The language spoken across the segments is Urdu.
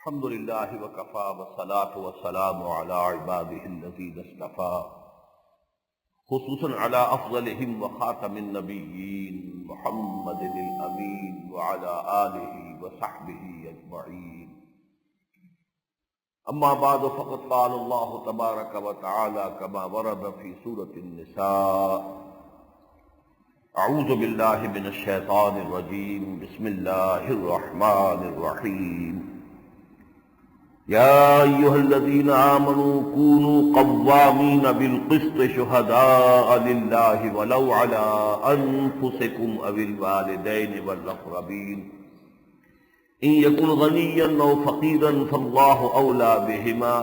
الحمد للہ وکفی والصلاة والسلام علی عباده الذین اصطفی خصوصا علی افضلهم وخاتم النبیین محمد الامین وعلی آلہ وصحبہ اجمعین اما بعد فقد قال اللہ تبارک وتعالی کما ورد فی سورة النساء اعوذ باللہ من الشیطان الرجیم بسم اللہ الرحمن الرحیم يا أيها الذين آمنوا كونوا قوامين بالقسط شهداء لله ولو على أنفسكم أو الوالدين والأقربين إن يكن غنيا أو فقيرا فالله أولى بهما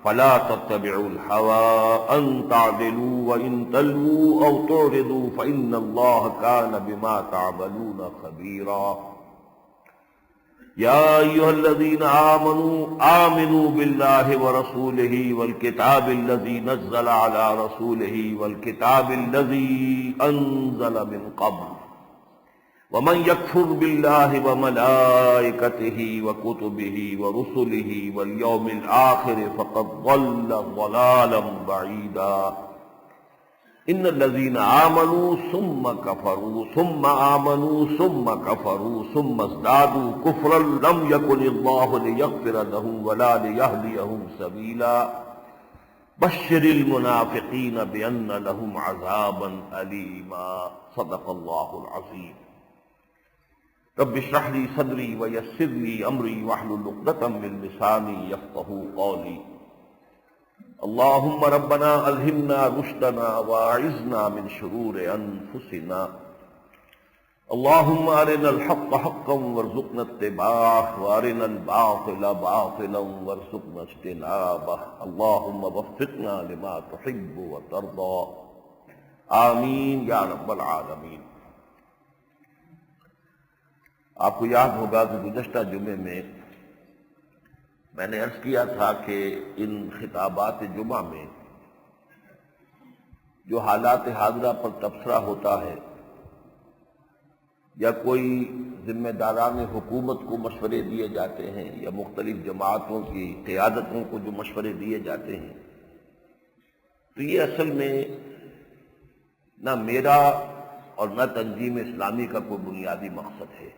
فلا تتبعوا الهوى أن تعدلوا وإن تلووا أو تعرضوا فإن الله كان بما تعملون خبيرا يا أيها الذين آمنوا بالله ورسوله والكتاب الذي نزل على رسوله والكتاب الذي أنزل من قبل ومن يكفر بالله وملائكته وكتبه ورسله واليوم الآخر فقد ضل ضلالا بعيدا ان الذين آمنوا ثم كفروا ثم آمنوا ثم كفروا ثم ازدادوا كفرا لم يكن الله ليغفر لهم ولا ليهديهم سبيلا بشر المنافقين بأن لهم عذابا أليما صدق الله العظيم رب اشرح لي صدري ويسر لي أمري واحلل عقدة من لساني يفقهوا قولي اللهم ربنا ألهمنا رشدنا وأعذنا من شرور أنفسنا اللهم أرنا الحق حقا وارزقنا اتباعه وأرنا الباطل باطلا وارزقنا اجتنابه اللهم وفقنا لما تحب وترضى آمین یا رب العالمین۔ آپ کو یاد ہوگا کہ گزشتہ جمعے میں نے عرض کیا تھا کہ ان خطابات جمعہ میں جو حالات حاضرہ پر تبصرہ ہوتا ہے یا کوئی ذمہ داران حکومت کو مشورے دیے جاتے ہیں یا مختلف جماعتوں کی قیادتوں کو جو مشورے دیے جاتے ہیں، تو یہ اصل میں نہ میرا اور نہ تنظیم اسلامی کا کوئی بنیادی مقصد ہے،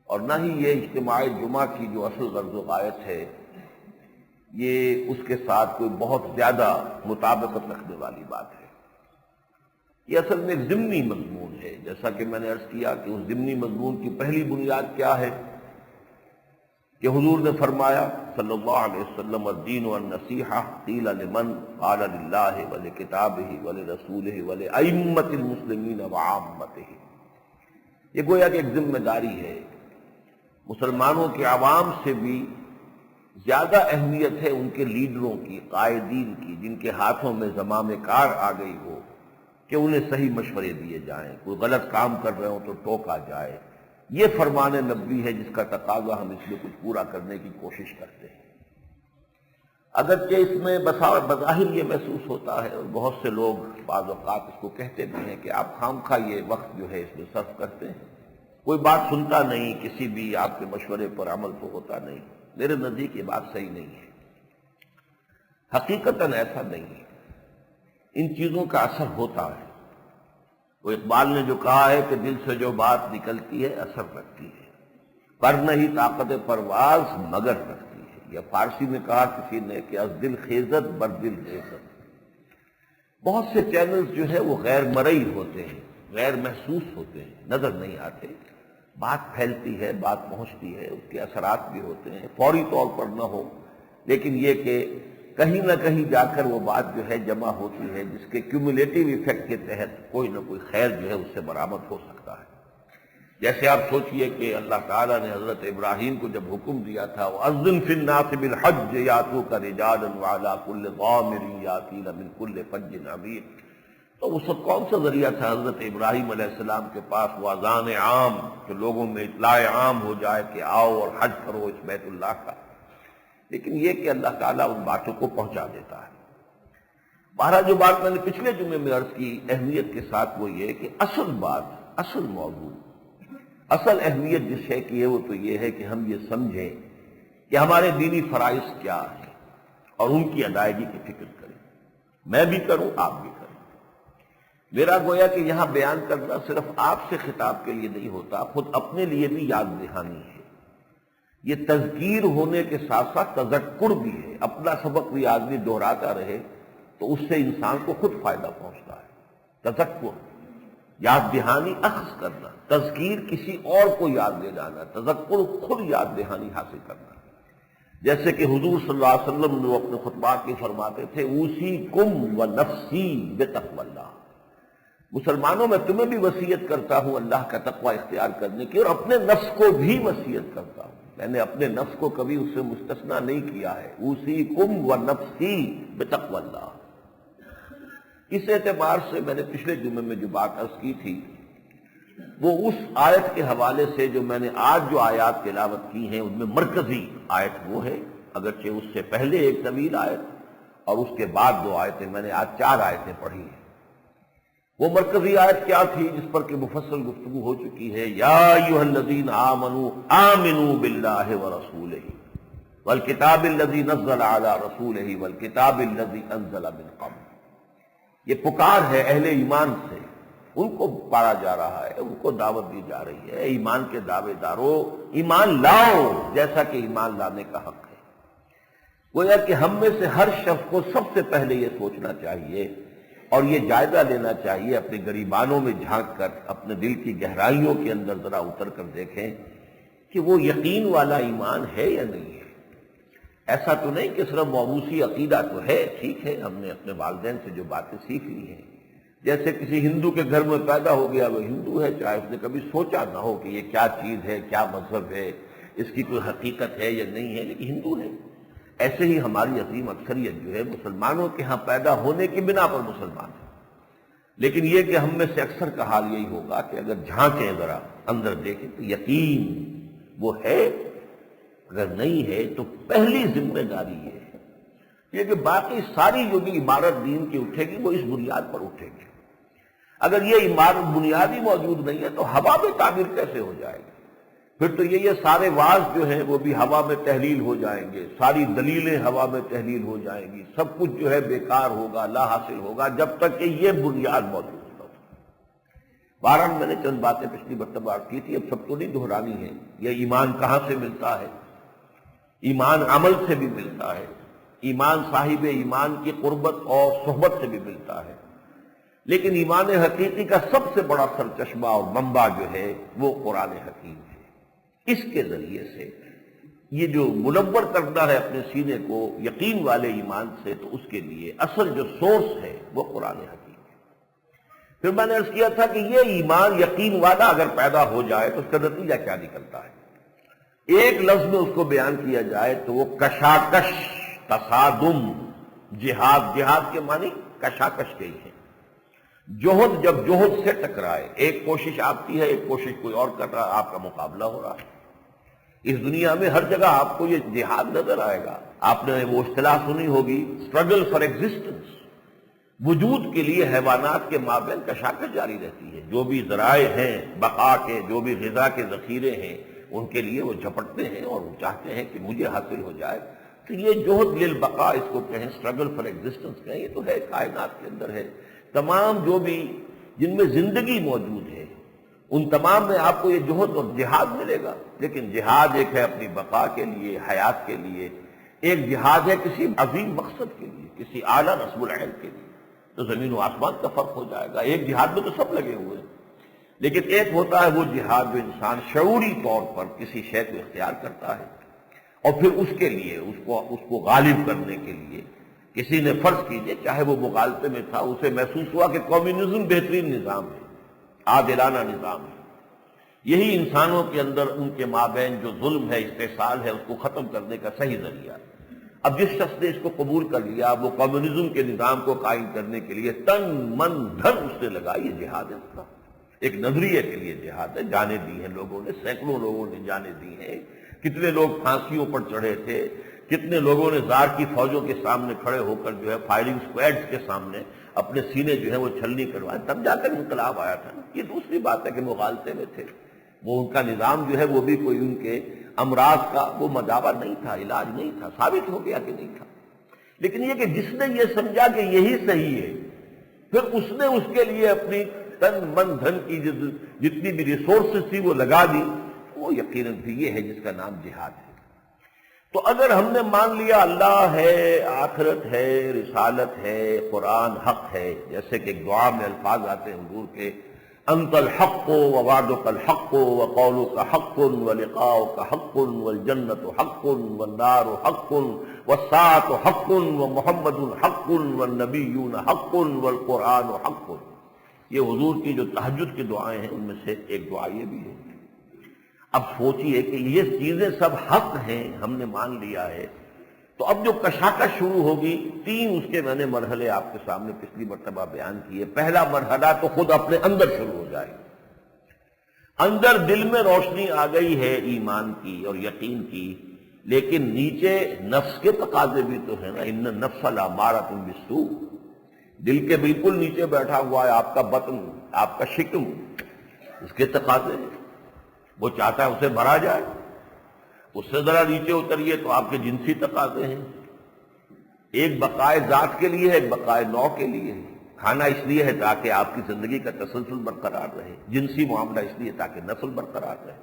اور نہ ہی یہ اجتماع جمعہ کی جو اصل غرض و غایت ہے یہ اس کے ساتھ کوئی بہت زیادہ مطابقت رکھنے والی بات ہے۔ یہ اصل میں ایک ضمنی مضمون ہے، جیسا کہ میں نے عرض کیا کہ اس ضمنی مضمون کی پہلی بنیاد کیا ہے کہ حضور نے فرمایا صلی اللہ علیہ وسلم الدین والنصیحہ قیل لمن قال للہ ولکتابہ ولرسولہ ولأئمۃ المسلمین وعامتہ۔ یہ گویا کہ ایک ذمہ داری ہے، مسلمانوں کے عوام سے بھی زیادہ اہمیت ہے ان کے لیڈروں کی، قائدین کی، جن کے ہاتھوں میں زمام کار آ گئی ہو کہ انہیں صحیح مشورے دیے جائیں، کوئی غلط کام کر رہے ہوں تو ٹوکا جائے۔ یہ فرمان نبوی ہے جس کا تقاضا ہم اس میں کچھ پورا کرنے کی کوشش کرتے ہیں، اگرچہ اس میں بظاہر یہ محسوس ہوتا ہے اور بہت سے لوگ بعض اوقات اس کو کہتے بھی ہیں کہ آپ خواہ یہ وقت جو ہے اس میں صرف کرتے ہیں، کوئی بات سنتا نہیں، کسی بھی آپ کے مشورے پر عمل تو ہوتا نہیں۔ میرے نزدیک یہ بات صحیح نہیں ہے، حقیقتاً ایسا نہیں ہے، ان چیزوں کا اثر ہوتا ہے۔ وہ اقبال نے جو کہا ہے کہ دل سے جو بات نکلتی ہے اثر رکھتی ہے، پر نہیں طاقت پرواز مگر رکھتی ہے، یا فارسی میں کہا کسی نے کہ از دل خیزت بر دل خیزت۔ بہت سے چینلز جو ہے وہ غیر مرئی ہوتے ہیں، غیر محسوس ہوتے ہیں، نظر نہیں آتے، بات پھیلتی ہے، بات پہنچتی ہے، اس کے اثرات بھی ہوتے ہیں، فوری طور پر نہ ہو لیکن یہ کہ کہیں نہ کہیں جا کر وہ بات جو ہے جمع ہوتی ہے، جس کے کیومولیٹیو ایفیکٹ کے تحت کوئی نہ کوئی خیر جو ہے اس سے برآمد ہو سکتا ہے۔ جیسے آپ سوچئے کہ اللہ تعالیٰ نے حضرت ابراہیم کو جب حکم دیا تھا وَأَذِّن فِي النَّاسِ بِالْحَجِّ يَأْتُوكَ رِجَالًا وَعَلَىٰ كُلِّ ضَامِرٍ يَأْتِينَ مِنْ كُلِّ فَجٍّ عَمِيقٍ، تو اس وقت کون سا ذریعہ تھا حضرت ابراہیم علیہ السلام کے پاس؟ وہ اذان عام، کہ لوگوں میں اطلاع عام ہو جائے کہ آؤ اور حج کرو اس بیت اللہ کا، لیکن یہ کہ اللہ تعالیٰ ان باتوں کو پہنچا دیتا ہے۔ بہرحال جو بات میں نے پچھلے جمعے میں عرض کی اہمیت کے ساتھ وہ یہ کہ اصل بات، اصل موضوع، اصل اہمیت جس ہے کہ وہ تو یہ ہے کہ ہم یہ سمجھیں کہ ہمارے دینی فرائض کیا ہیں اور ان کی ادائیگی کی فکر کریں، میں بھی کروں، آپ بھی کریں۔ میرا گویا کہ یہاں بیان کرنا صرف آپ سے خطاب کے لیے نہیں ہوتا، خود اپنے لیے بھی یاد دہانی ہے۔ یہ تذکیر ہونے کے ساتھ ساتھ تذکر بھی ہے، اپنا سبق بھی آدمی دہراتا رہے تو اس سے انسان کو خود فائدہ پہنچتا ہے۔ تذکر، یاد دہانی اخذ کرنا، تذکیر کسی اور کو یاد دے جانا، تذکر خود یاد دہانی حاصل کرنا۔ جیسے کہ حضور صلی اللہ علیہ وسلم نے اپنے خطبات میں فرماتے تھے، اوصیکم و نفسی بتقوی اللہ، مسلمانوں میں تمہیں بھی وصیت کرتا ہوں اللہ کا تقوی اختیار کرنے کی، اور اپنے نفس کو بھی وصیت کرتا ہوں، میں نے اپنے نفس کو کبھی اس سے مستثنا نہیں کیا ہے۔ اوصیکم و نفسی بتقوی اللہ۔ اس اعتبار سے میں نے پچھلے جمعے میں جو بات عرض کی تھی وہ اس آیت کے حوالے سے جو میں نے آج جو آیات تلاوت کی ہیں ان میں مرکزی آیت وہ ہے، اگرچہ اس سے پہلے ایک طویل آیت اور اس کے بعد 2 آیتیں، میں نے آج 4 آیتیں پڑھی ہیں۔ وہ مرکزی آیت کیا تھی جس پر کہ مفصل گفتگو ہو چکی ہے؟ یا ایھا الذین آمنوا آمنوا باللہ ورسولہ والکتاب الذی نزل علی رسولہ والکتاب الذی انزل من قبل۔ یہ پکار ہے اہل ایمان سے، ان کو پارا جا رہا ہے، ان کو دعوت دی جا رہی ہے، ایمان کے دعوے داروں ایمان لاؤ جیسا کہ ایمان لانے کا حق ہے۔ گویا کہ ہم میں سے ہر شخص کو سب سے پہلے یہ سوچنا چاہیے اور یہ جائزہ لینا چاہیے، اپنے گریبانوں میں جھانک کر اپنے دل کی گہرائیوں کے اندر ذرا اتر کر دیکھیں کہ وہ یقین والا ایمان ہے یا نہیں ہے۔ ایسا تو نہیں کہ صرف موروثی عقیدہ تو ہے، ٹھیک ہے، ہم نے اپنے والدین سے جو باتیں سیکھ لی ہیں، جیسے کسی ہندو کے گھر میں پیدا ہو گیا وہ ہندو ہے، چاہے اس نے کبھی سوچا نہ ہو کہ یہ کیا چیز ہے، کیا مذہب ہے، اس کی کوئی حقیقت ہے یا نہیں ہے، لیکن ہندو ہے۔ ایسے ہی ہماری عظیم اکثریت جو ہے مسلمانوں کے ہاں پیدا ہونے کی بنا پر مسلمان ہے، لیکن یہ کہ ہم میں سے اکثر کا حال یہی ہوگا کہ اگر جھانکیں ذرا اندر دیکھیں تو یقین وہ ہے، اگر نہیں ہے تو پہلی ذمہ داری یہ ہے یہ کہ باقی ساری جو بھی عمارت دین کی اٹھے گی وہ اس بنیاد پر اٹھے گی۔ اگر یہ عمارت بنیادی موجود نہیں ہے تو ہوا میں تعمیر کیسے ہو جائے گی؟ پھر تو یہ سارے واعظ جو ہیں وہ بھی ہوا میں تحلیل ہو جائیں گے، ساری دلیلیں ہوا میں تحلیل ہو جائیں گی، سب کچھ جو ہے بیکار ہوگا، لا حاصل ہوگا جب تک کہ یہ بنیاد موجود نہ ہو۔ بہرحال میں نے چند باتیں پچھلی مرتبہ عرض کی تھی، اب سب کو نہیں دہرانی ہے۔ یہ ایمان کہاں سے ملتا ہے؟ ایمان عمل سے بھی ملتا ہے، ایمان صاحب ایمان کی قربت اور صحبت سے بھی ملتا ہے، لیکن ایمان حقیقی کا سب سے بڑا سرچشمہ اور منبع جو ہے وہ قرآن حکیم ہے۔ اس کے ذریعے سے یہ جو منور کرنا ہے اپنے سینے کو یقین والے ایمان سے، تو اس کے لیے اصل جو سورس ہے وہ قرآن حکیم ہے۔ پھر میں نے عرض کیا تھا کہ یہ ایمان یقین والا اگر پیدا ہو جائے تو اس کا نتیجہ کیا نکلتا ہے؟ ایک لفظ میں اس کو بیان کیا جائے تو وہ کشاکش، تصادم، جہاد، جہاد کے معنی کشاکش کے ہی ہے۔ جوہد جب جوہد سے ٹکرائے، ایک کوشش آپ کی ہے، ایک کوشش کوئی اور کر رہا ہے، آپ کا مقابلہ ہو رہا ہے۔ اس دنیا میں ہر جگہ آپ کو یہ جہاد نظر آئے گا۔ آپ نے وہ اصطلاح سنی ہوگی، اسٹرگل فار ایگزسٹنس، وجود کے لیے حیوانات کے مابین کشاکش جاری رہتی ہے۔ جو بھی ذرائع ہیں بقا کے، جو بھی غذا کے ذخیرے ہیں، ان کے لیے وہ جھپٹتے ہیں اور وہ چاہتے ہیں کہ مجھے حاصل ہو جائے۔ تو یہ جوہد للبقاء اس کو کہیں، اسٹرگل فار ایگزسٹنس کہیں، یہ تو ہے، کائنات کے اندر ہے۔ تمام جو بھی جن میں زندگی موجود ہے ان تمام میں آپ کو یہ جوہد اور جہاد ملے گا، لیکن جہاد ایک ہے اپنی بقا کے لیے، حیات کے لیے، ایک جہاد ہے کسی عظیم مقصد کے لیے، کسی اعلیٰ نصب العین کے لیے۔ تو زمین و آسمان کا فرق ہو جائے گا۔ ایک جہاد میں تو سب لگے ہوئے ہیں، لیکن ایک ہوتا ہے وہ جہاد جو انسان شعوری طور پر کسی شے کو اختیار کرتا ہے اور پھر اس کے لیے اس کو غالب کرنے کے لیے کسی نے، فرض کیجئے چاہے وہ مغالطے میں تھا، اسے محسوس ہوا کہ کمیونزم بہترین نظام ہے، عادلانہ نظام ہے، یہی انسانوں کے اندر ان کے مابین جو ظلم ہے، استحصال ہے، اس کو ختم کرنے کا صحیح ذریعہ۔ اب جس شخص نے اس کو قبول کر لیا، وہ کمیونزم کے نظام کو قائم کرنے کے لیے تن من دھن اس نے لگا، یہ جہاد ہے اس کا، ایک نظریے کے لیے جہاد ہے۔ جانے دی ہیں لوگوں نے، سینکڑوں لوگوں نے جانے دی ہیں، کتنے لوگ پھانسیوں پر چڑھے تھے، کتنے لوگوں نے زار کی فوجوں کے سامنے کھڑے ہو کر جو ہے فائرنگ اسکواڈز کے سامنے اپنے سینے جو ہے وہ چھلنی کروائے، تب جا کر انقلاب آیا تھا۔ یہ دوسری بات ہے کہ مغالطے میں تھے، وہ ان کا نظام جو ہے وہ بھی کوئی ان کے امراض کا وہ مداوا نہیں تھا، علاج نہیں تھا، ثابت ہو گیا کہ نہیں تھا۔ لیکن یہ کہ جس نے یہ سمجھا کہ یہی صحیح ہے، پھر اس نے اس کے لیے اپنی تن من دھن کی جتنی بھی ریسورسز تھی وہ لگا دی، وہ یقیناً بھی یہ ہے جس کا نام جہاد ہے۔ تو اگر ہم نے مان لیا اللہ ہے، آخرت ہے، رسالت ہے، قرآن حق ہے، جیسے کہ ایک دعا میں الفاظ آتے ہیں حضور کے، انت الحق ووعدک الحق وقولک حق ولقاؤک حق والجنت حق والنار حق والساعۃ حق ومحمد حق والنبیون حق والقرآن حق۔ یہ حضور کی جو تہجد کی دعائیں ہیں ان میں سے ایک دعا یہ بھی ہے۔ اب سوچئے کہ یہ چیزیں سب حق ہیں، ہم نے مان لیا ہے، تو اب جو کشاکش شروع ہوگی، تین اس کے میں نے مرحلے آپ کے سامنے پچھلی مرتبہ بیان کیے۔ پہلا مرحلہ تو خود اپنے اندر شروع ہو جائے، اندر دل میں روشنی آ گئی ہے ایمان کی اور یقین کی، لیکن نیچے نفس کے تقاضے بھی تو ہیں نا، ان النفس لامارۃ بالسوء، دل کے بالکل نیچے بیٹھا ہوا ہے آپ کا بطن، آپ کا شکم، اس کے تقاضے ہیں، وہ چاہتا ہے اسے بھرا جائے۔ اس سے ذرا نیچے اتریے تو آپ کے جنسی تقاضے ہیں، ایک بقائے ذات کے لیے ہے، ایک بقائے نوع کے لیے ہے۔ کھانا اس لیے ہے تاکہ آپ کی زندگی کا تسلسل برقرار رہے، جنسی معاملہ اس لیے تاکہ نسل برقرار رہے۔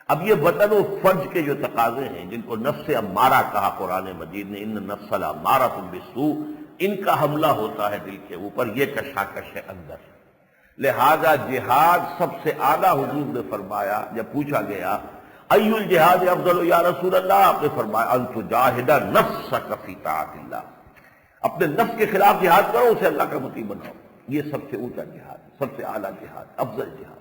اب یہ وطن و فرج کے جو تقاضے ہیں، جن کو نفس امارہ کہا قرآن مجید نے، ان النفس لامارۃ بالسوء، ان کا حملہ ہوتا ہے دل کے اوپر، یہ کشاکش ہے اندر۔ لہذا جہاد سب سے اعلیٰ حضور نے فرمایا، جب پوچھا گیا ای الجہاد افضل یا رسول اللہ، آپ نے فرمایا ان تجاہد نفسک فی طاعت اللہ، اپنے نفس کے خلاف جہاد کرو، اسے اللہ کا مطیع بناؤ۔ یہ سب سے اونچا جہاد، سب سے اعلیٰ جہاد، افضل جہاد۔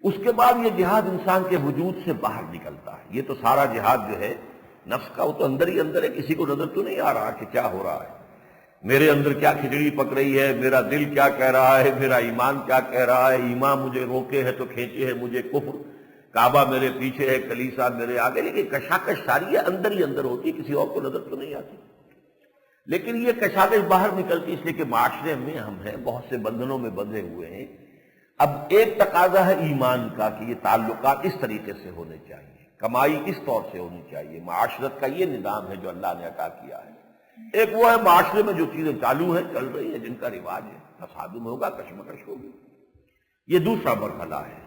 اس کے بعد یہ جہاد انسان کے وجود سے باہر نکلتا ہے۔ یہ تو سارا جہاد جو ہے نفس کا، وہ تو اندر ہی اندر ہے، کسی کو نظر تو نہیں آ رہا کہ کیا ہو رہا ہے، میرے اندر کیا کھچڑی پک رہی ہے، میرا دل کیا کہہ رہا ہے، میرا ایمان کیا کہہ رہا ہے، ایمان مجھے روکے ہے تو کھینچے ہے مجھے کفر، کعبہ میرے پیچھے ہے، کلیسا میرے آگے، لیکن کشاکش ساری ہے اندر ہی اندر ہوتی، کسی اور کو نظر تو نہیں آتی۔ لیکن یہ کشاکش باہر نکلتی اس لیے کہ معاشرے میں ہم ہیں، بہت سے بندھنوں میں بندھے ہوئے ہیں۔ اب ایک تقاضا ہے ایمان کا کہ یہ تعلقات اس طریقے سے ہونے چاہیے، کمائی اس طور سے ہونی چاہیے، معاشرت کا یہ نظام ہے جو اللہ نے عطا کیا ہے۔ ایک وہ ہے معاشرے میں جو چیزیں چالو ہیں، چل رہی ہیں، جن کا رواج ہے، تصادم ہوگا، کشمکش ہوگی، یہ دوسرا مرحلہ ہے۔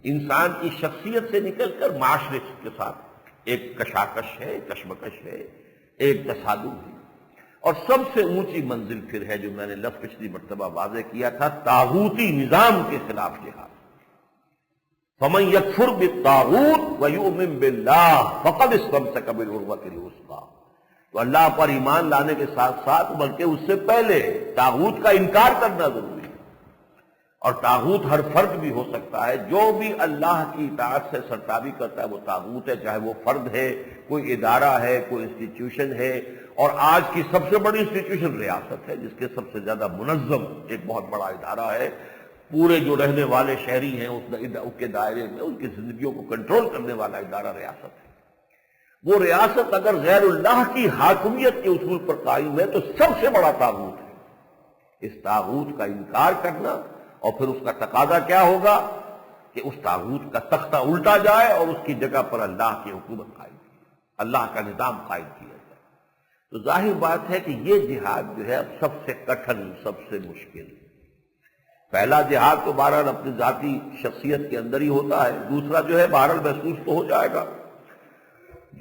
انسان کی شخصیت سے نکل کر معاشرے کے ساتھ ایک کشاکش ہے، کشمکش ہے، ایک تصادم ہے۔ اور سب سے اونچی منزل پھر ہے جو میں نے لفظ پچھلی مرتبہ واضح کیا تھا، طاغوتی نظام کے خلاف جہاد۔ فَمَن يَكْفُرْ بِالطَّاغُوتِ وَيُؤْمِن بِاللَّهِ فَقَدِ اسْتَمْسَكَ بِالْعُرْوَةِ الْوُثْقَىٰ۔ تو اللہ پر ایمان لانے کے ساتھ ساتھ بلکہ اس سے پہلے طاغوت کا انکار کرنا ضروری ہے۔ اور طاغوت ہر فرد بھی ہو سکتا ہے، جو بھی اللہ کی اطاعت سے سرتابی کرتا ہے وہ طاغوت ہے، چاہے وہ فرد ہے، کوئی ادارہ ہے، کوئی انسٹیٹیوشن ہے۔ اور آج کی سب سے بڑی انسٹیٹیوشن ریاست ہے، جس کے سب سے زیادہ منظم ایک بہت بڑا ادارہ ہے، پورے جو رہنے والے شہری ہیں اس کے دائرے میں ان کی زندگیوں کو کنٹرول کرنے والا ادارہ ریاست ہے۔ وہ ریاست اگر غیر اللہ کی حاکمیت کے اصول پر قائم ہے تو سب سے بڑا طاغوت ہے۔ اس طاغوت کا انکار کرنا، اور پھر اس کا تقاضا کیا ہوگا کہ اس طاغوت کا تختہ الٹا جائے اور اس کی جگہ پر اللہ کی حکومت قائم کی، اللہ کا نظام قائم کیا جائے۔ تو ظاہر بات ہے کہ یہ جہاد جو ہے اب سب سے کٹھن، سب سے مشکل۔ پہلا جہاد تو بہرحال اپنی ذاتی شخصیت کے اندر ہی ہوتا ہے، دوسرا جو ہے بہرحال محسوس تو ہو جائے گا،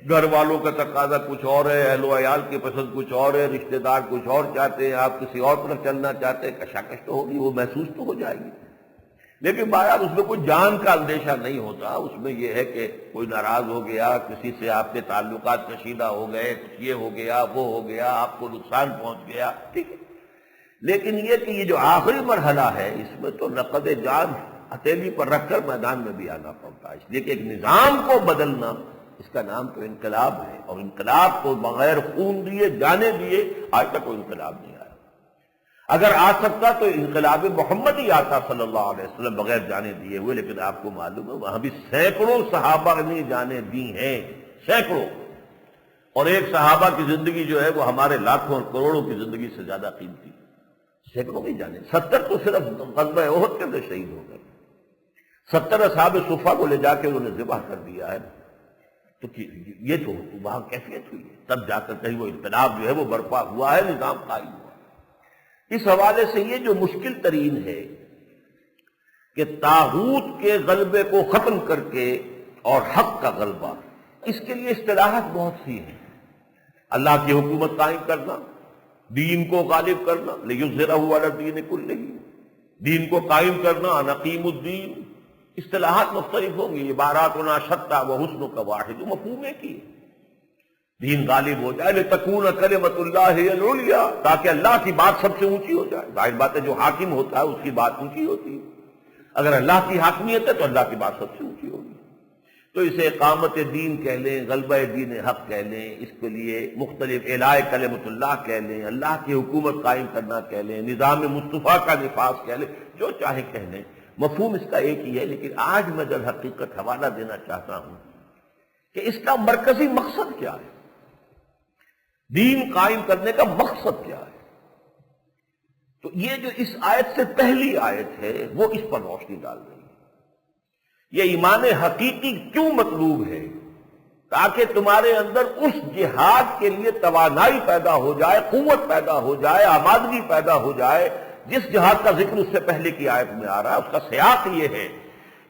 گھر والوں کا تقاضا کچھ اور ہے، اہل و عیال کی پسند کچھ اور ہے، رشتہ دار کچھ اور چاہتے ہیں، آپ کسی اور طرف چلنا چاہتے ہیں، کشاکش تو ہوگی، وہ محسوس تو ہو جائے گی۔ لیکن بہرحال اس میں کوئی جان کا اندیشہ نہیں ہوتا، اس میں یہ ہے کہ کوئی ناراض ہو گیا، کسی سے آپ کے تعلقات کشیدہ ہو گئے، کچھ یہ ہو گیا، وہ ہو گیا، آپ کو نقصان پہنچ گیا، ٹھیک ہے۔ لیکن یہ کہ یہ جو آخری مرحلہ ہے اس میں تو نقد جان ہتھیلی پر رکھ کر میدان میں بھی آنا پڑتا ہے، اس لیے کہ ایک نظام کو بدلنا اس کا نام تو انقلاب ہے، اور انقلاب تو بغیر خون دیے، جانے دیے آج تک کوئی انقلاب نہیں آیا۔ اگر آ سکتا تو انقلاب محمد ہی آتا صلی اللہ علیہ وسلم بغیر جانے دیے ہوئے، لیکن آپ کو معلوم ہے وہاں بھی سینکڑوں صحابہ نے جانے دی ہیں، سینکڑوں، اور ایک صحابہ کی زندگی جو ہے وہ ہمارے لاکھوں اور کروڑوں کی زندگی سے زیادہ قیمتی، سینکڑوں کی جانے، 70 تو صرف غزوہ احد کے اندر شہید ہو گئے، 70 اصحاب صفہ کو لے جا کے انہوں نے ذبح کر دیا ہے، تو یہ تو وہاں کیفیت ہوئی ہے، تب جا کر کہیں وہ انقلاب جو ہے وہ برپا ہوا ہے، نظام قائم ہوا۔ اس حوالے سے یہ جو مشکل ترین ہے کہ طاغوت کے غلبے کو ختم کر کے اور حق کا غلبہ، اس کے لیے اصطلاحات بہت سی ہیں۔ اللہ کی حکومت قائم کرنا، دین کو غالب کرنا، لیظہرہ علی الدین کلہ، دین کو قائم کرنا، ان اقیموا الدین، اصطلاحات مختلف ہوں گی، عباراتنا شتیٰ وحسنک واحد، مفہوم ہے کہ دین غالب ہو جائے، لتکون کلمۃ اللہ ہی العلیٰ، تاکہ اللہ کی بات سب سے اونچی ہو جائے۔ ظاہر بات ہے جو حاکم ہوتا ہے اس کی بات اونچی ہوتی ہے، اگر اللہ کی حاکمیت ہے تو اللہ کی بات سب سے اونچی ہوگی۔ تو اسے اقامت دین کہہ لیں، غلبہ دین حق کہہ لیں، اس کے لیے مختلف اعلاء کلمۃ اللہ کہہ لیں، اللہ کی حکومت قائم کرنا کہہ لیں، نظام مصطفیٰ کا نفاذ کہہ لیں، جو چاہے کہہ لیں، مفہوم اس کا ایک ہی ہے۔ لیکن آج میں در حقیقت حوالہ دینا چاہتا ہوں کہ اس کا مرکزی مقصد کیا ہے، دین قائم کرنے کا مقصد کیا ہے۔ تو یہ جو اس آیت سے پہلی آیت ہے وہ اس پر روشنی ڈال رہی ہے۔ یہ ایمان حقیقی کیوں مطلوب ہے؟ تاکہ تمہارے اندر اس جہاد کے لیے توانائی پیدا ہو جائے، قوت پیدا ہو جائے، آمادگی پیدا ہو جائے، جس جہاد کا ذکر اس سے پہلے کی آیت میں آ رہا ہے۔ اس کا سیاق یہ ہے،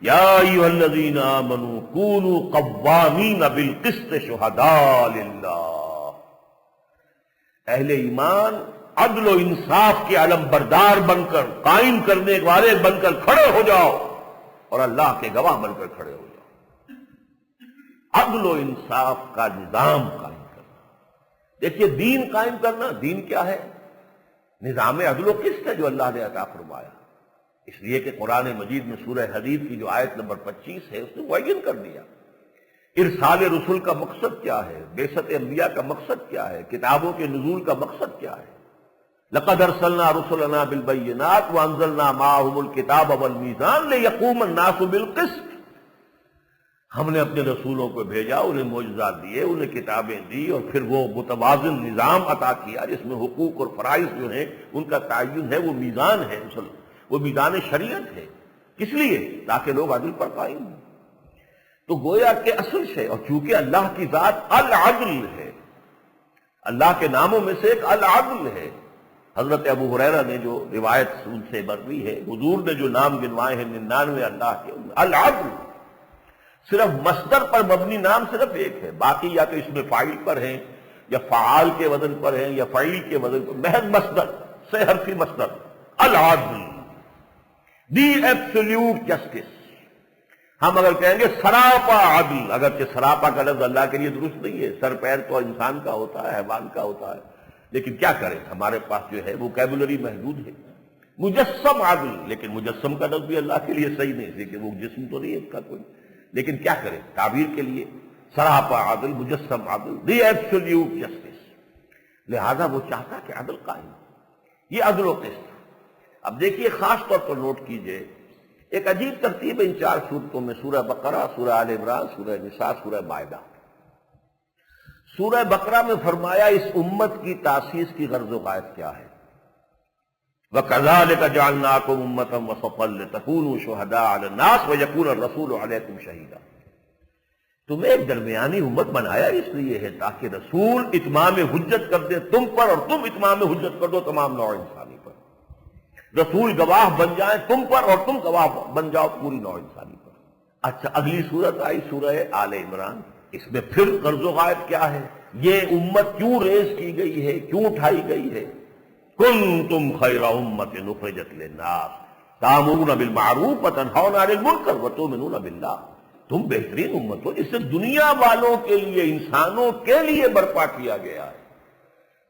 یا ایھا الذین آمنوا کونوا قوامین بالقسط شہداء للہ، اہل ایمان عدل و انصاف کے علم بردار بن کر، قائم کرنے والے بن کر کھڑے ہو جاؤ اور اللہ کے گواہ بن کر کھڑے ہو جاؤ۔ عدل و انصاف کا نظام قائم کرنا، دیکھیے دین قائم کرنا، دین کیا ہے؟ نظام عدل و قسط ہے جو اللہ نے عطا فرمایا۔ اس لیے کہ قرآن مجید میں سورہ حدید کی جو آیت نمبر 25 ہے اس نے معین کر دیا ارسال رسول کا مقصد کیا ہے، بعثت انبیاء کا مقصد کیا ہے، کتابوں کے نزول کا مقصد کیا ہے۔ لقد ارسلنا رسلنا بالبینات وانزلنا معهم الکتاب والمیزان لیقوم الناس بالقسط، ہم نے اپنے رسولوں کو بھیجا، انہیں معجزات دیے، انہیں کتابیں دی، اور پھر وہ متوازن نظام عطا کیا جس میں حقوق اور فرائض جو ہیں ان کا تعین ہے، وہ میزان ہے، وہ میزان شریعت ہے۔ کس لیے؟ تاکہ لوگ عدل پر قائم ہوں۔ تو گویا کہ اصل شے، اور چونکہ اللہ کی ذات العدل ہے، اللہ کے ناموں میں سے ایک العدل ہے۔ حضرت ابو ہریرہ نے جو روایت ان سے مروی ہے، حضور نے جو نام گنوائے ہیں 99 اللہ کے، العدل، صرف مصدر پر مبنی نام صرف ایک ہے، باقی یا تو اس میں فاعل پر ہیں یا فعال کے وزن پر ہیں یا فعیل کے وزن پر، محض مصدر، سے حرفی مصدر، العدل، دی ایبسلیوٹ جسٹس۔ ہم اگر کہیں گے سراپا عدل، اگرچہ سراپا کا لفظ اللہ کے لیے درست نہیں ہے، سر پیر تو انسان کا ہوتا ہے، حیوان کا ہوتا ہے، لیکن کیا کریں، ہمارے پاس جو ہے ووکیبولری محدود ہے۔ مجسم عدل، لیکن مجسم کا لفظ بھی اللہ کے لیے صحیح نہیں، اس لیے کہ وہ جسم تو نہیں ہے اس کا کوئی، لیکن کیا کریں تعبیر کے لیے سراپا عدل، مجسم عدل، دی ایبسلیوٹ جسٹس، لہذا وہ چاہتا کہ عدل قائم، یہ عدل و قسط۔ اب دیکھیے خاص طور پر نوٹ کیجئے، ایک عجیب ترتیب ان چار صورتوں میں، سورہ بقرہ، سورہ آل عمران، سورہ نساء، سورہ مائدہ۔ سورہ بقرہ میں فرمایا اس امت کی تاسیس کی غرض و غایت کیا ہے، وَكَذَلِكَ جَعَلْنَاكُمْ أُمَّةً وَسَطًا لِتَكُونُوا شُهَدَاءَ عَلَى النَّاسِ وَيَكُونَ الرَّسُولُ عَلَيْكُمْ شَهِيدًا، تمہیں ایک درمیانی امت بنایا اس لیے ہے تاکہ رسول اتمام حجت کر دے تم پر، اور تم اتمام حجت کر دو تمام نوع انسانی پر، رسول گواہ بن جائیں تم پر اور تم گواہ بن جاؤ پوری نوع انسانی پر۔ اچھا اگلی صورت آئی سورہ آل عمران، اس میں پھر غرض و غایت کیا ہے، یہ امت کیوں ریز کی گئی ہے، کیوں اٹھائی گئی ہے، کنتم خیر امت اخرجت للناس تأمرون بالمعروف وتنہون عن المنکر وتؤمنون باللہ، تم بہترین امت ہو جسے دنیا والوں کے لیے، انسانوں کے لیے برپا کیا گیا ہے۔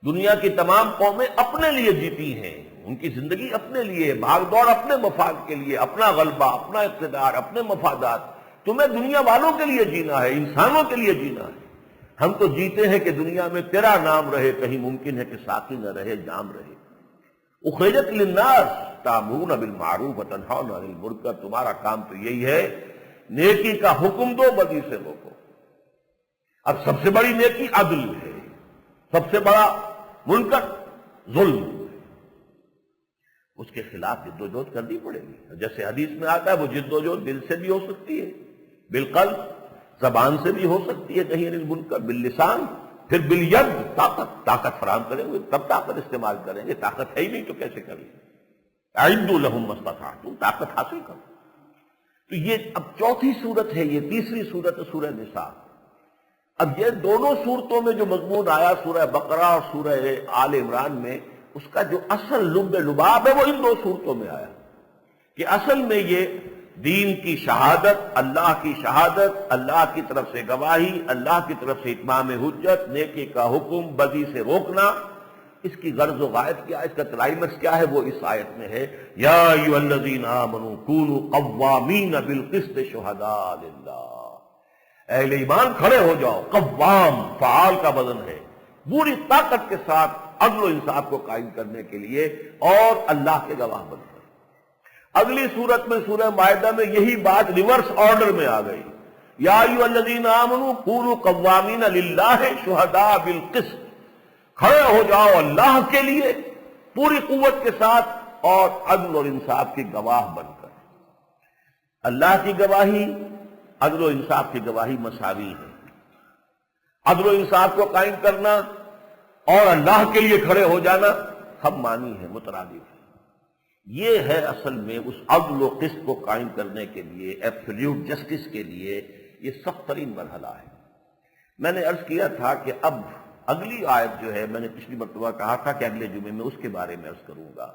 دنیا کی تمام قومیں اپنے لیے جیتی ہیں، ان کی زندگی اپنے لیے، بھاگ دوڑ اپنے مفاد کے لیے، اپنا غلبہ، اپنا اقتدار، اپنے مفادات۔ تمہیں دنیا والوں کے لیے جینا ہے، انسانوں کے لیے جینا ہے۔ ہم تو جیتے ہیں کہ دنیا میں تیرا نام رہے، کہیں ممکن ہے کہ ساقی نہ رہے، جام رہے۔ اخرجت للناس تأمرون بالمعروف وتنہون عن المنکر، تمہارا کام تو یہی ہے نیکی کا حکم دو، بدی سے روکو۔ اب سب سے بڑی نیکی عدل ہے، سب سے بڑا منکر ظلم، اس کے خلاف جد و جہد کرنی پڑے گی۔ جیسے حدیث میں آتا ہے وہ جد و جہد دل سے بھی ہو سکتی ہے، بالقلب زبان سے بھی ہو سکتی ہے کہیں انل منکر، باللسان، پھر بالید، طاقت فراہم کریں گے تب طاقت استعمال کریں گے، طاقت ہے ہی نہیں تو کیسے کریں گے؟ اعدوا لهم ما استطعتم، طاقت حاصل کرو۔ تو یہ اب چوتھی صورت ہے، یہ تیسری صورت ہے سورہ نساء۔ اب یہ دونوں صورتوں میں جو مضمون آیا سورہ بقرہ اور سورہ آل عمران میں، اس کا جو اصل لب لباب ہے وہ ان دو صورتوں میں آیا کہ اصل میں یہ دین کی شہادت، اللہ کی شہادت، اللہ کی طرف سے گواہی، اللہ کی طرف سے اتمام حجت، نیکی کا حکم، بدی سے روکنا، اس کی غرض و غایت کیا ہے، اس کا کلائمیکس کیا ہے، وہ اس آیت میں ہے، یا ایھا الذین آمنوا کونوا قوامین بالقسط شہداء للہ۔ اہل ایمان کھڑے ہو جاؤ، قوام فعال کا وزن ہے، پوری طاقت کے ساتھ عدل و انصاف کو قائم کرنے کے لیے، اور اللہ کے گواہ بن کر۔ اگلی صورت میں سورہ مائدہ میں یہی بات ریورس آرڈر میں آ گئی، یا ایھا الذین آمنوا کونوا قوامین للہ شہداء بالقسط، کھڑے ہو جاؤ اللہ کے لیے پوری قوت کے ساتھ اور عدل اور انصاف کی گواہ بن کر۔ اللہ کی گواہی، عدل و انصاف کی گواہی مساوی ہے۔ عدل و انصاف کو قائم کرنا اور اللہ کے لیے کھڑے ہو جانا ہم معنی ہے، مترادف ہے۔ یہ ہے اصل میں اس عدل و قسط کو قائم کرنے کے لیے، ایبسلیوٹ جسٹس کے لیے یہ سخت ترین مرحلہ ہے۔ میں نے عرض کیا تھا کہ اب اگلی آیت جو ہے، میں نے پچھلی مرتبہ کہا تھا کہ اگلے جمعے میں اس کے بارے میں عرض کروں گا۔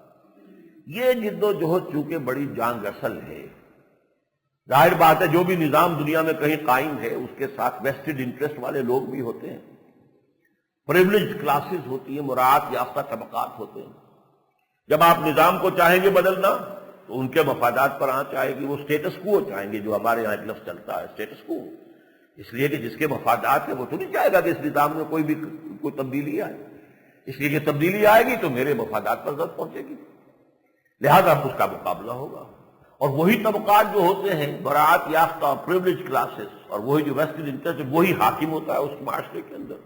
یہ جد و جہد چونکہ بڑی جان رسل ہے، ظاہر بات ہے جو بھی نظام دنیا میں کہیں قائم ہے اس کے ساتھ ویسٹڈ انٹرسٹ والے لوگ بھی ہوتے ہیں، پریولیجڈ کلاسز ہوتی ہیں، مراعات یافتہ طبقات ہوتے ہیں۔ جب آپ نظام کو چاہیں گے بدلنا تو ان کے مفادات پر آنچ آئے گی، وہ سٹیٹس کو چاہیں گے، جو ہمارے یہاں ایک لفظ چلتا ہے سٹیٹس کو، اس لیے کہ جس کے مفادات ہیں وہ تو نہیں چاہے گا کہ اس نظام میں کوئی تبدیلی آئے، اس لیے کہ تبدیلی آئے گی تو میرے مفادات پر ضرر پہنچے گی، لہذا اس کا مقابلہ ہوگا۔ اور وہی طبقات جو ہوتے ہیں براعت یافتہ پریولیج کلاسز، اور وہی جو ویسٹڈ انٹرسٹ، وہی حاکم ہوتا ہے اس معاشرے کے اندر۔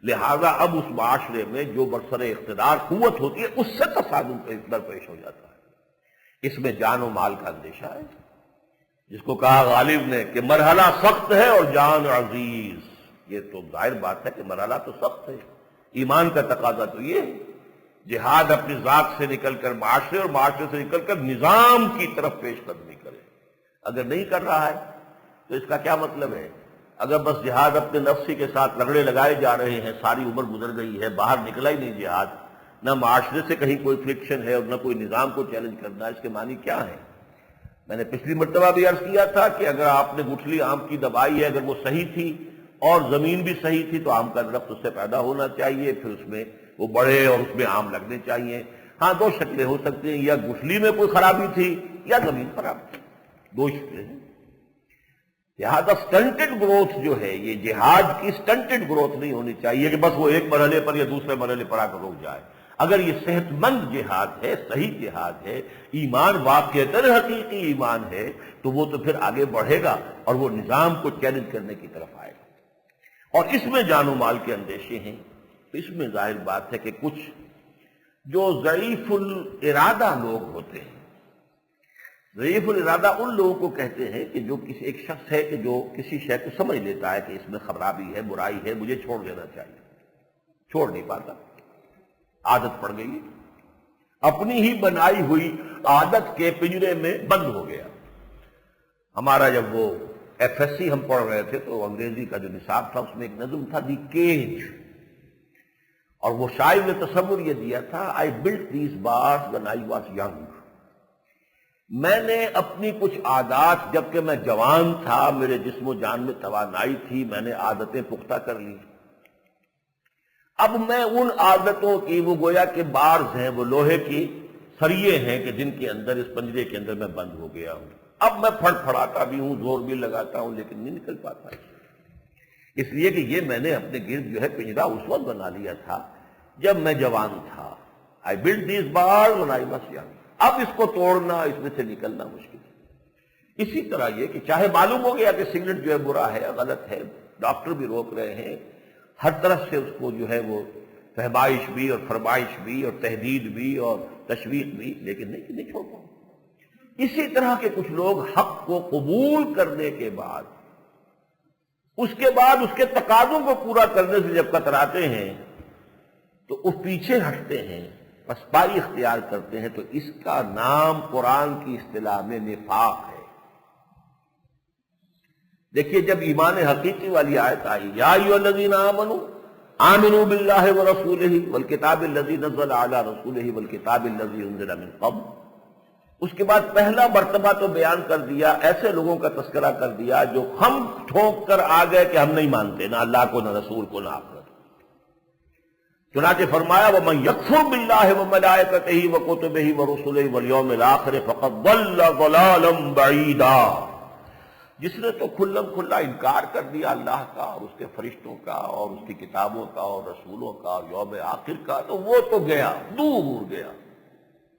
لہذا اب اس معاشرے میں جو برسر اقتدار قوت ہوتی ہے اس سے تصادم درپیش ہو جاتا ہے، اس میں جان و مال کا اندیشہ ہے، جس کو کہا غالب نے کہ مرحلہ سخت ہے اور جان عزیز۔ یہ تو ظاہر بات ہے کہ مرحلہ تو سخت ہے، ایمان کا تقاضا تو یہ ہے، جہاد اپنی ذات سے نکل کر معاشرے اور معاشرے سے نکل کر نظام کی طرف پیش قدمی کرے۔ اگر نہیں کر رہا ہے تو اس کا کیا مطلب ہے؟ اگر بس جہاد اپنے نفسی کے ساتھ رگڑے لگائے جا رہے ہیں، ساری عمر گزر گئی ہے، باہر نکلا ہی نہیں جہاد، نہ معاشرے سے کہیں کوئی فرکشن ہے اور نہ کوئی نظام کو چیلنج کرنا، اس کے معنی کیا ہے؟ میں نے پچھلی مرتبہ بھی عرض کیا تھا کہ اگر آپ نے گٹھلی آم کی دبائی ہے، اگر وہ صحیح تھی اور زمین بھی صحیح تھی تو آم کا درخت اس سے پیدا ہونا چاہیے، پھر اس میں وہ بڑھے اور اس میں آم لگنے چاہیے۔ ہاں دو شکلیں ہو سکتی ہیں، یا گٹھلی میں کوئی خرابی تھی یا زمین خراب تھی، دو شکلیں ہیں۔ لہٰذا سٹنٹڈ گروتھ جو ہے، یہ جہاد کی سٹنٹڈ گروتھ نہیں ہونی چاہیے کہ بس وہ ایک مرحلے پر یا دوسرے مرحلے پر آ کر رک جائے۔ اگر یہ صحت مند جہاد ہے، صحیح جہاد ہے، ایمان واقعتاً حقیقی ایمان ہے، تو وہ تو پھر آگے بڑھے گا اور وہ نظام کو چیلنج کرنے کی طرف آئے گا۔ اور اس میں جان و مال کے اندیشے ہیں، تو اس میں ظاہر بات ہے کہ کچھ جو ضعیف الارادہ لوگ ہوتے ہیں، ضعیف الارادہ ان لوگوں کو کہتے ہیں کہ جو کسی ایک شخص ہے کہ جو کسی شے کو سمجھ لیتا ہے کہ اس میں خرابی ہے، برائی ہے، مجھے چھوڑ دینا چاہیے، چھوڑ نہیں پاتا، عادت پڑ گئی، اپنی ہی بنائی ہوئی عادت کے پنجرے میں بند ہو گیا۔ ہمارا جب وہ ایف ایس سی ہم پڑھ رہے تھے تو انگریزی کا جو نصاب تھا اس میں ایک نظم تھا، دی کیج، اور وہ شاعر نے تصور یہ دیا تھا، I built these bars when I was young۔ میں نے اپنی کچھ عادات جبکہ میں جوان تھا، میرے جسم و جان میں توانائی تھی، میں نے عادتیں پختہ کر لی، اب میں ان عادتوں کی، وہ گویا کہ بارز ہیں، وہ لوہے کی سریے ہیں کہ جن کے اندر، اس پنجرے کے اندر میں بند ہو گیا ہوں، اب میں پھڑ پھڑاتا بھی ہوں، زور بھی لگاتا ہوں، لیکن نہیں نکل پاتا، اس لیے کہ یہ میں نے اپنے گرد جو ہے پنجرا اس وقت بنا لیا تھا جب میں جوان تھا۔ I built these bars when I was young۔ اب اس کو توڑنا، اس میں سے نکلنا مشکل ہے۔ اسی طرح یہ کہ چاہے معلوم ہو گیا کہ سگریٹ جو ہے برا ہے، غلط ہے، ڈاکٹر بھی روک رہے ہیں، ہر طرف سے اس کو جو ہے وہ فہمائش بھی اور فرمائش بھی اور تہدید بھی اور تشویق بھی، لیکن نہیں چھوڑ پاؤں۔ اسی طرح کے کچھ لوگ حق کو قبول کرنے کے بعد اس کے بعد اس کے تقاضوں کو پورا کرنے سے جب کتراتے ہیں تو وہ پیچھے ہٹتے ہیں، پسپائی اختیار کرتے ہیں، تو اس کا نام قرآن کی اصطلاح میں نفاق ہے۔ دیکھیے جب ایمان حقیقی والی آیت آئی، یا ایھا الذین آمنوا آمنوا باللہ ورسولہ والکتاب الذی نزل علی رسولہ والکتاب الذی انزل من قبل، اس کے بعد پہلا مرتبہ تو بیان کر دیا، ایسے لوگوں کا تذکرہ کر دیا جو ہم ٹھونک کر آ گئے کہ ہم نہیں مانتے نہ اللہ کو، نہ رسول کو، نہ آخرت۔ چنانچہ فرمایا وَمَن يَكْفُرْ بِاللَّهِ وَمَلَائِكَتِهِ وَكُتُبِهِ وَرُسُلِهِ وَالْيَوْمِ الْآخِرِ فَقَدْ ضَلَّ ضَلَالًا بَعِيدًا، جس نے تو کھلم کھلا انکار کر دیا اللہ کا اور اس کے فرشتوں کا اور اس کی کتابوں کا اور رسولوں کا اور یوم آخر کا، تو وہ تو گیا، دور گیا،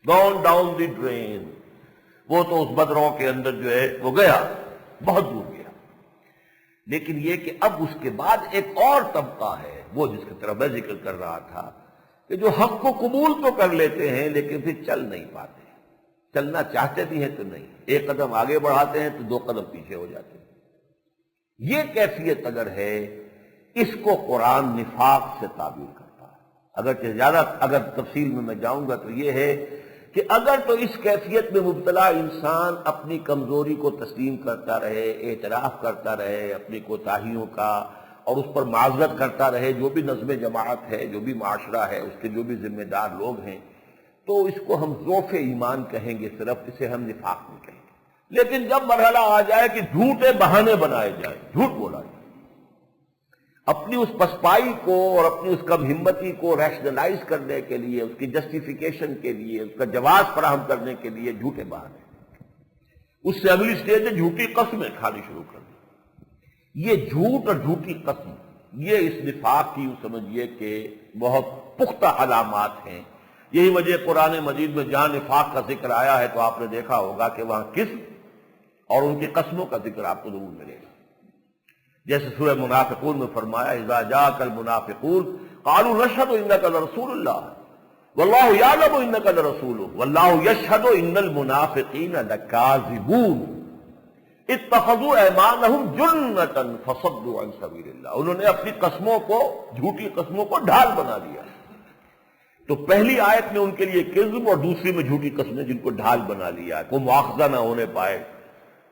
gone down the drain، وہ تو اس بدروں کے اندر جو ہے وہ گیا، بہت دور گیا۔ لیکن یہ کہ اب اس کے بعد ایک اور طبقہ ہے، وہ جس کی طرف میں ذکر کر رہا تھا، کہ جو حق کو قبول تو کر لیتے ہیں لیکن پھر چل نہیں پاتے، چلنا چاہتے بھی ہیں تو نہیں، ایک قدم آگے بڑھاتے ہیں تو دو قدم پیچھے ہو جاتے ہیں۔ یہ کیفیت اگر ہے، اس کو قرآن نفاق سے تعبیر کرتا ہے۔ اگر تفصیل میں جاؤں گا تو یہ ہے کہ اگر تو اس کیفیت میں مبتلا انسان اپنی کمزوری کو تسلیم کرتا رہے، اعتراف کرتا رہے اپنی کوتاہیوں کا، اور اس پر معذرت کرتا رہے، جو بھی نظم جماعت ہے، جو بھی معاشرہ ہے، اس کے جو بھی ذمہ دار لوگ ہیں، تو اس کو ہم ضعف ایمان کہیں گے، صرف اسے ہم نفاق نہیں کہیں گے۔ لیکن جب مرحلہ آ جائے کہ جھوٹے بہانے بنائے جائیں، جھوٹ بولا جائے، اپنی اس پسپائی کو اور اپنی اس کم ہمتی کو ریشنلائز کرنے کے لیے، اس کی جسٹیفیکیشن کے لیے، اس کا جواز فراہم کرنے کے لیے جھوٹے بہانے، اس سے اگلی سٹیج ہے جھوٹی قسمیں کھانی شروع کر دی۔ یہ جھوٹ اور جھوٹی قسم، یہ اس نفاق کی سمجھیے کہ بہت پختہ علامات ہیں۔ یہی وجہ قرآن مجید میں جہاں نفاق کا ذکر آیا ہے تو آپ نے دیکھا ہوگا کہ وہاں قسم اور ان کی قسموں کا ذکر آپ کو ضرور ملے گا۔ جیسے سورہ منافقون میں فرمایا اذا جاءک المنافقون قالوا نشهد انک لرسول اللہ واللہ یعلم انک لرسولہ واللہ یشہد ان المنافقین لکاذبون اتخذوا ایمانہم جنۃ فصدوا عن سبیل اللہ، انہوں نے اپنی قسموں کو، جھوٹی قسموں کو ڈھال بنا لیا۔ تو پہلی آیت میں ان کے لیے کذب اور دوسری میں جھوٹی قسمیں جن کو ڈھال بنا لیا، کوئی مواخذہ نہ ہونے پائے۔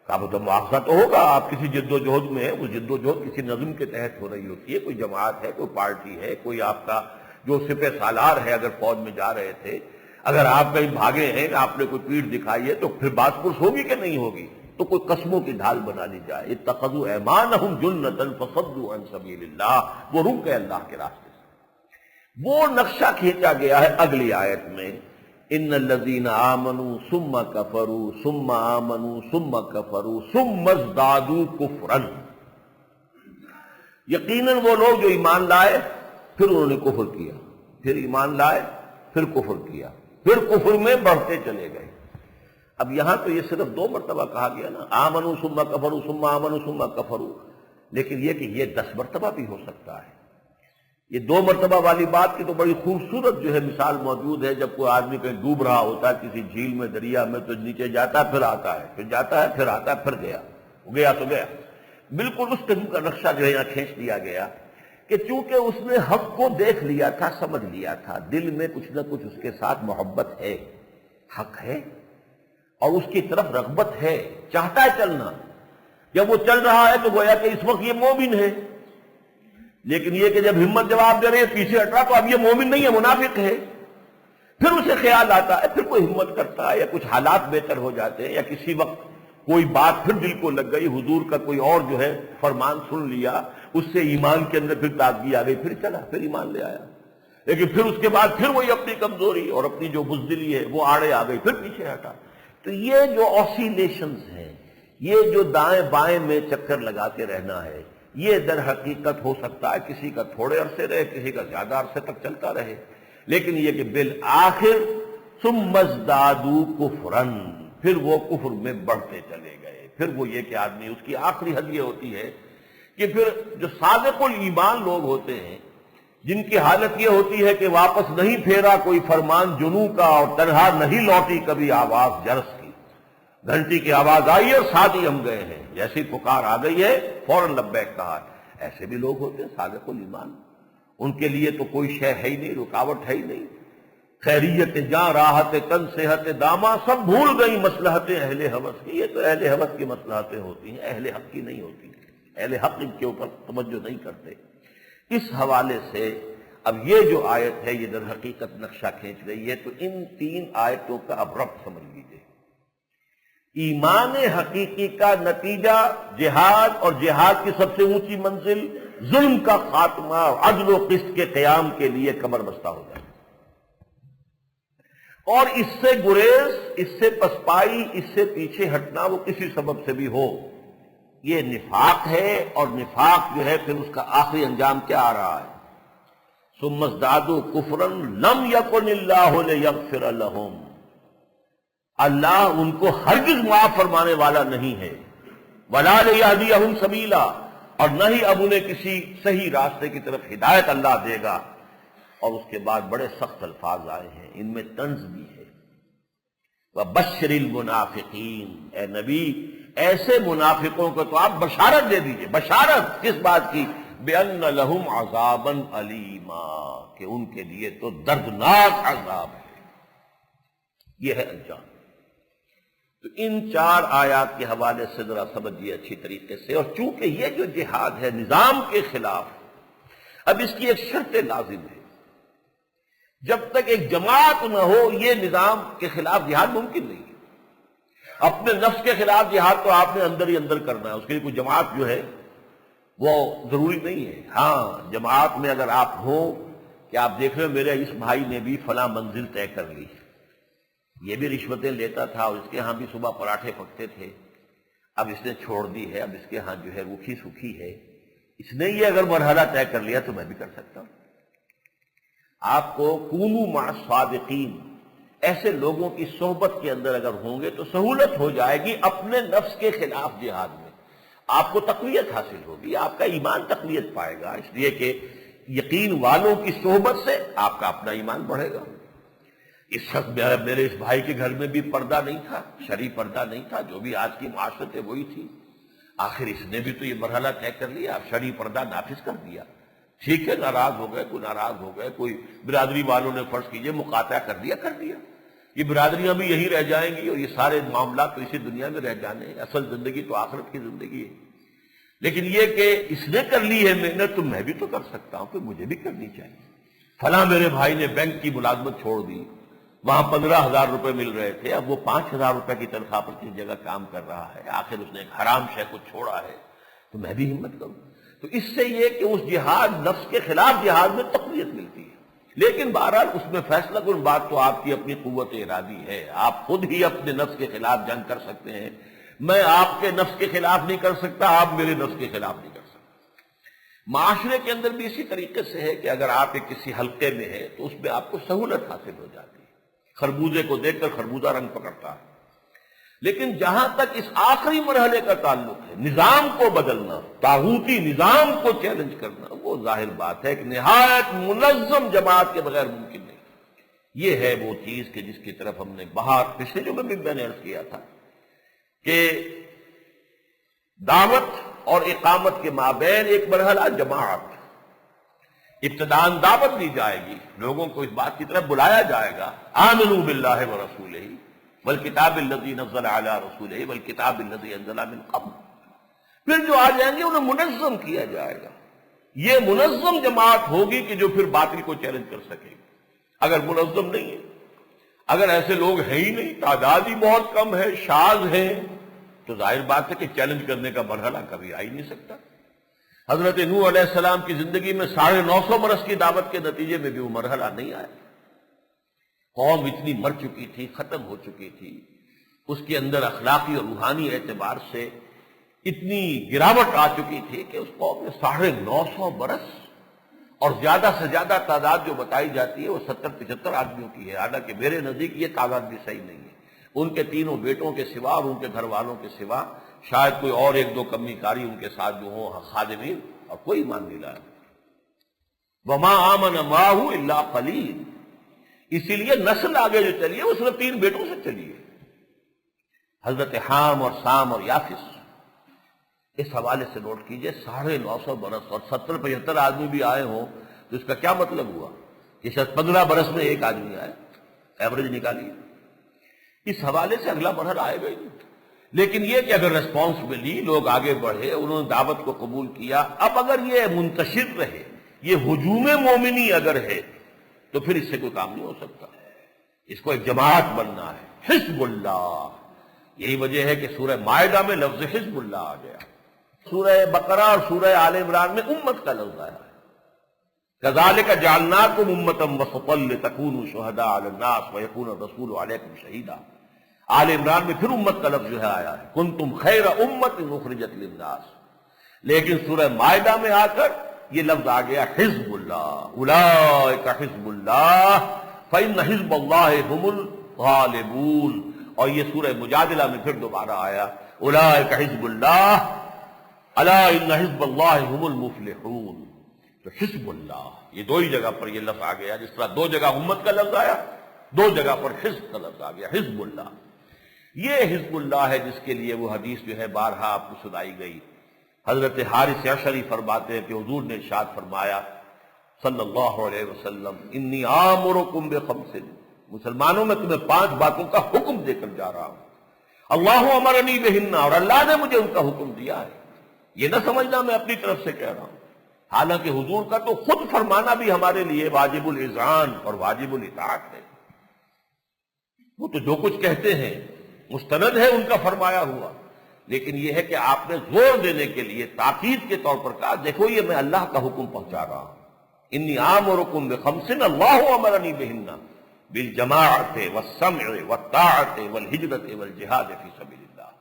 کہا تو مواخذہ تو ہوگا، آپ کسی جد و جہد میں ہیں، وہ جد و جہد کسی نظم کے تحت ہو رہی ہوتی ہے، کوئی جماعت ہے، کوئی پارٹی ہے، کوئی آپ کا جو سپہ سالار ہے، اگر فوج میں جا رہے تھے، اگر آپ کہیں بھاگے ہیں، آپ نے کوئی پیٹھ دکھائی ہے تو پھر بات پرس ہوگی کہ نہیں ہوگی، تو کوئی قسموں کی ڈھال بنا لی جائے۔ اتخذوا ایمانہم جنۃ فصدوا عن سبیل اللہ، وہ رک گئے اللہ کے راستے سے۔ وہ نقشہ کھینچا گیا ہے اگلی آیت میں، ان الذین آمنوا ثم کفروا ثم آمنوا ثم کفروا ثم ازدادوا کفرا، یقیناً وہ لوگ جو ایمان لائے پھر انہوں نے کفر کیا، پھر ایمان لائے پھر کفر کیا، پھر کفر میں بڑھتے چلے گئے۔ اب یہاں تو یہ صرف 2 مرتبہ کہا گیا نا، آمنوا ثم کفروا ثم آمنوا ثم کفروا، لیکن یہ کہ یہ 10 مرتبہ بھی ہو سکتا ہے۔ یہ 2 مرتبہ والی بات کی تو بڑی خوبصورت جو ہے مثال موجود ہے، جب کوئی آدمی کہیں ڈوب رہا ہوتا ہے کسی جھیل میں، دریا میں، تو نیچے جاتا ہے پھر آتا ہے، پھر جاتا ہے پھر آتا ہے، پھر گیا تو گیا۔ بالکل اس قسم کا نقشہ جو ہے یہاں کھینچ دیا گیا کہ چونکہ اس نے حق کو دیکھ لیا تھا، سمجھ لیا تھا، دل میں کچھ نہ کچھ اس کے ساتھ محبت ہے، حق ہے اور اس کی طرف رغبت ہے، چاہتا ہے چلنا۔ جب وہ چل رہا ہے تو گویا کہ اس وقت یہ مومن ہے، لیکن یہ کہ جب ہمت جواب دے رہی ہے، پیچھے ہٹ رہا، تو اب یہ مومن نہیں ہے، منافق ہے۔ پھر اسے خیال آتا ہے، پھر کوئی ہمت کرتا ہے، یا کچھ حالات بہتر ہو جاتے ہیں، یا کسی وقت کوئی بات پھر دل کو لگ گئی، حضور کا کوئی اور جو ہے فرمان سن لیا، اس سے ایمان کے اندر پھر تازگی آ گئی، پھر چلا، پھر ایمان لے آیا۔ لیکن پھر اس کے بعد پھر وہی اپنی کمزوری اور اپنی جو بزدلی ہے وہ آڑے آ گئی، پھر پیچھے ہٹا۔ تو یہ جو آسیلیشنز ہیں، یہ جو دائیں بائیں میں چکر لگاتے رہنا ہے، یہ در حقیقت ہو سکتا ہے کسی کا تھوڑے عرصے رہے، کسی کا زیادہ عرصے تک چلتا رہے، لیکن یہ کہ بالآخر ثم ازدادوا کفرا، پھر وہ کفر میں بڑھتے چلے گئے۔ پھر وہ یہ کہ آدمی، اس کی آخری حد یہ ہوتی ہے کہ پھر جو صادق الایمان لوگ ہوتے ہیں، جن کی حالت یہ ہوتی ہے کہ واپس نہیں پھیرا کوئی فرمان جنوں کا، اور تنہا نہیں لوٹی کبھی آواز جرس کی، گھنٹی کی آواز آئی اور ساتھ ہی ہم گئے ہیں، جیسی پکار آ گئی ہے فوراً لبیک کہا۔ ایسے بھی لوگ ہوتے ہیں صادق الایمان، ان کے لیے تو کوئی شے ہے ہی نہیں، رکاوٹ ہے ہی نہیں، خیریت جاں راحت تن صحت داما سب بھول گئی مصلحتیں اہل ہوس کی۔ یہ تو اہل ہوس کی مصلحتیں ہوتی ہیں، اہل حق کی نہیں ہوتی، اہل حق ان کے اوپر توجہ نہیں کرتے۔ اس حوالے سے اب یہ جو آیت ہے یہ در حقیقت نقشہ کھینچ رہی ہے، تو ان 3 آیتوں کا اب ربط سمجھ لیجیے۔ ایمان حقیقی کا نتیجہ جہاد، اور جہاد کی سب سے اونچی منزل ظلم کا خاتمہ اور عدل و قسط کے قیام کے لیے کمر بستہ ہو جائے، اور اس سے گریز، اس سے پسپائی، اس سے پیچھے ہٹنا وہ کسی سبب سے بھی ہو، یہ نفاق ہے۔ اور نفاق جو ہے پھر اس کا آخری انجام کیا آ رہا ہے؟ ثم ازدادوا کفرا لم یکن اللہ لیغفر لہم، اللہ ان کو ہرگز معاف فرمانے والا نہیں ہے، ولا لیہدیہم سبیلا، اور نہ ہی اب انہیں کسی صحیح راستے کی طرف ہدایت اللہ دے گا۔ اور اس کے بعد بڑے سخت الفاظ آئے ہیں، ان میں طنز بھی ہے۔ وَبَشِّرِ الْمُنَافِقِينَ، اے نبی ایسے منافقوں کو تو آپ بشارت دے دیجئے۔ بشارت کس بات کی؟ بِأَنَّ لَهُمْ عَذَابًا أَلِيمًا، کہ ان کے لیے تو دردناک عذاب ہے۔ یہ ہے انجام۔ تو ان 4 آیات کے حوالے سے ذرا سمجھیے اچھی طریقے سے۔ اور چونکہ یہ جو جہاد ہے نظام کے خلاف، اب اس کی ایک شرط لازم ہے، جب تک ایک جماعت نہ ہو یہ نظام کے خلاف جہاد ممکن نہیں ہے۔ اپنے نفس کے خلاف جہاد تو آپ نے اندر ہی اندر کرنا ہے، اس کے لیے کوئی جماعت جو ہے وہ ضروری نہیں ہے۔ ہاں جماعت میں اگر آپ ہوں کہ آپ دیکھ رہے ہو میرے اس بھائی نے بھی فلاں منزل طے کر لی، یہ بھی رشوتیں لیتا تھا اور اس کے ہاں بھی صبح پراٹھے پکتے تھے، اب اس نے چھوڑ دی ہے، اب اس کے ہاں جو ہے روکھی سوکھی ہے، اس نے یہ اگر مرحلہ طے کر لیا تو میں بھی کر سکتا ہوں۔ آپ کو کونوا مع الصادقین، ایسے لوگوں کی صحبت کے اندر اگر ہوں گے تو سہولت ہو جائے گی اپنے نفس کے خلاف جہاد میں، آپ کو تقویت حاصل ہوگی، آپ کا ایمان تقویت پائے گا، اس لیے کہ یقین والوں کی صحبت سے آپ کا اپنا ایمان بڑھے گا۔ اس شخص میرے اس بھائی کے گھر میں بھی پردہ نہیں تھا، شرعی پردہ نہیں تھا، جو بھی آج کی معاشرت ہے وہی تھی، آخر اس نے بھی تو یہ مرحلہ طے کر لیا، اب شرعی پردہ نافذ کر دیا، ٹھیک ہے، ناراض ہو گئے، کوئی ناراض ہو گئے، کوئی برادری والوں نے فرض کیجئے مقاطعہ کر دیا، یہ برادریاں بھی یہی رہ جائیں گی اور یہ سارے معاملات تو اسی دنیا میں رہ جانے ہیں، اصل زندگی تو آخرت کی زندگی ہے۔ لیکن یہ کہ اس نے کر لی ہے محنت تو میں بھی تو کر سکتا ہوں، کہ مجھے بھی کرنی چاہیے۔ فلاں میرے بھائی نے بینک کی ملازمت چھوڑ دی، وہاں 15,000 روپے مل رہے تھے، اب وہ 5,000 روپے کی تنخواہ پر کسی جگہ کام کر رہا ہے، آخر اس نے ایک حرام شے کو چھوڑا ہے، تو میں بھی ہمت کروں۔ تو اس سے یہ کہ اس جہاد، نفس کے خلاف جہاد میں تقویت ملتی ہے، لیکن بہرحال اس میں فیصلہ کن بات تو آپ کی اپنی قوت ارادی ہے، آپ خود ہی اپنے نفس کے خلاف جنگ کر سکتے ہیں، میں آپ کے نفس کے خلاف نہیں کر سکتا، آپ میرے نفس کے خلاف نہیں کر سکتے۔ معاشرے کے اندر بھی اسی طریقے سے ہے کہ اگر آپ ایک کسی حلقے میں ہیں تو اس میں آپ کو سہولت حاصل ہو جاتی ہے، خربوزے کو دیکھ کر خربوزہ رنگ پکڑتا ہے، لیکن جہاں تک اس آخری مرحلے کا تعلق ہے، نظام کو بدلنا، طاغوتی نظام کو چیلنج کرنا، وہ ظاہر بات ہے کہ نہایت منظم جماعت کے بغیر ممکن نہیں۔ یہ ہے وہ چیز کہ جس کی طرف ہم نے پچھلے جو میں نے عرض کیا تھا کہ دعوت اور اقامت کے مابین ایک مرحلہ جماعت، ابتداءً دعوت دی جائے گی، لوگوں کو اس بات کی طرف بلایا جائے گا، آمنوا باللہ ورسولہ والکتاب الذی نزل علی رسولہ والکتاب الذی انزل من قبل، پھر جو آ جائیں گے انہیں منظم کیا جائے گا، یہ منظم جماعت ہوگی کہ جو پھر باطل کو چیلنج کر سکے گی۔ اگر منظم نہیں ہے، اگر ایسے لوگ ہیں ہی نہیں، تعداد ہی بہت کم ہے، شاذ ہیں، تو ظاہر بات ہے کہ چیلنج کرنے کا مرحلہ کبھی آ ہی نہیں سکتا۔ حضرت نوح علیہ السلام کی زندگی میں 950 برس کی دعوت کے نتیجے میں بھی وہ مرحلہ نہیں آیا، قوم اتنی مر چکی تھی، ختم ہو چکی تھی، اس کے اندر اخلاقی اور روحانی اعتبار سے اتنی گراوٹ آ چکی تھی کہ اس قوم نے 950 برس، اور زیادہ سے زیادہ تعداد جو بتائی جاتی ہے وہ 70-75 آدمیوں کی ہے، حالانکہ میرے نزدیک یہ تعداد بھی صحیح نہیں ہے، ان کے تینوں بیٹوں کے سوا اور ان کے گھر والوں کے سوا شاید کوئی اور 1-2 کمی کاری ان کے ساتھ جو ہوں خادمین، اور کوئی ایمان نہیں لایا۔ وَمَا آمَنَ مَعَهُ إِلَّا قَلِيلٌ، اسی لیے نسل آگے جو چلی ہے وہ صرف 3 بیٹوں سے چلی ہے، حضرت حام اور سام اور یافس۔ اس حوالے سے نوٹ کیجئے 950 برس اور 70-75 آدمی بھی آئے ہوں تو اس کا کیا مطلب ہوا کہ شاید 15 برس میں ایک آدمی آئے، ایوریج نکالیے۔ اس حوالے سے اگلا مرحلہ آئے گا ہی نہیں۔ لیکن یہ کہ اگر ریسپانس ملی، لوگ آگے بڑھے، انہوں نے دعوت کو قبول کیا، اب اگر یہ منتشر رہے، یہ ہجوم مومنی اگر ہے تو پھر اس سے کوئی کام نہیں ہو سکتا۔ اس کو ایک جماعت بننا ہے، حزب اللہ۔ یہی وجہ ہے کہ سورہ مائدہ میں لفظ حزب اللہ آ گیا، سورہ بقرہ اور سورہ آل عمران میں امت کا لفظ آیا ہے۔ كَذَلِكَ جَعَلْنَاكُمْ أُمَّةً وَسَطًا لِتَكُونُوا شُهَدَاءَ عَلَى النَّاسِ وَيَكُونَ الرَّسُولُ عَلَيْكُمْ شَهِيدًا۔ آل عمران میں پھر امت کا لفظ جو ہے آیا ہے، كُنتُمْ خَيْرَ أُمَّةٍ أُخْرِجَتْ لِلنَّاسِ۔ لیکن سورہ مائدہ میں آ کر یہ لفظ آ گیا حزب اللہ، اولئک حزب اللہ فإن حزب اللہ هم الغالبون۔ اور یہ سورہ مجادلہ میں پھر دوبارہ آیا اولئک حزب اللہ الا ان حزب اللہ هم المفلحون۔ تو حزب اللہ یہ دو ہی جگہ پر یہ لفظ آ گیا، جس طرح دو جگہ امت کا لفظ آیا، دو جگہ پر حزب کا لفظ آ گیا، حزب اللہ۔ یہ حزب اللہ ہے جس کے لیے وہ حدیث جو ہے بارہا آپ کو سنائی گئی۔ حضرت حارث اشعری فرماتے ہیں کہ حضور نے ارشاد فرمایا صلی اللہ علیہ وسلم انی آمرکم بخمس، مسلمانوں میں تمہیں 5 باتوں کا حکم دے کر جا رہا ہوں، اللہ امرنی بہن، اور اللہ نے مجھے ان کا حکم دیا ہے۔ یہ نہ سمجھنا میں اپنی طرف سے کہہ رہا ہوں، حالانکہ حضور کا تو خود فرمانا بھی ہمارے لیے واجب الاذعان اور واجب الاطاعت ہے۔ وہ تو جو کچھ کہتے ہیں مستند ہے ان کا فرمایا ہوا، لیکن یہ ہے کہ آپ نے زور دینے کے لیے تاکید کے طور پر کہا دیکھو یہ میں اللہ کا حکم پہنچا رہا ہوں، انی آمرکم بخمس اللہ امرنی بہن بالجماعت والسمع والطاعت والہجرت والجہاد فی سبیل اللہ۔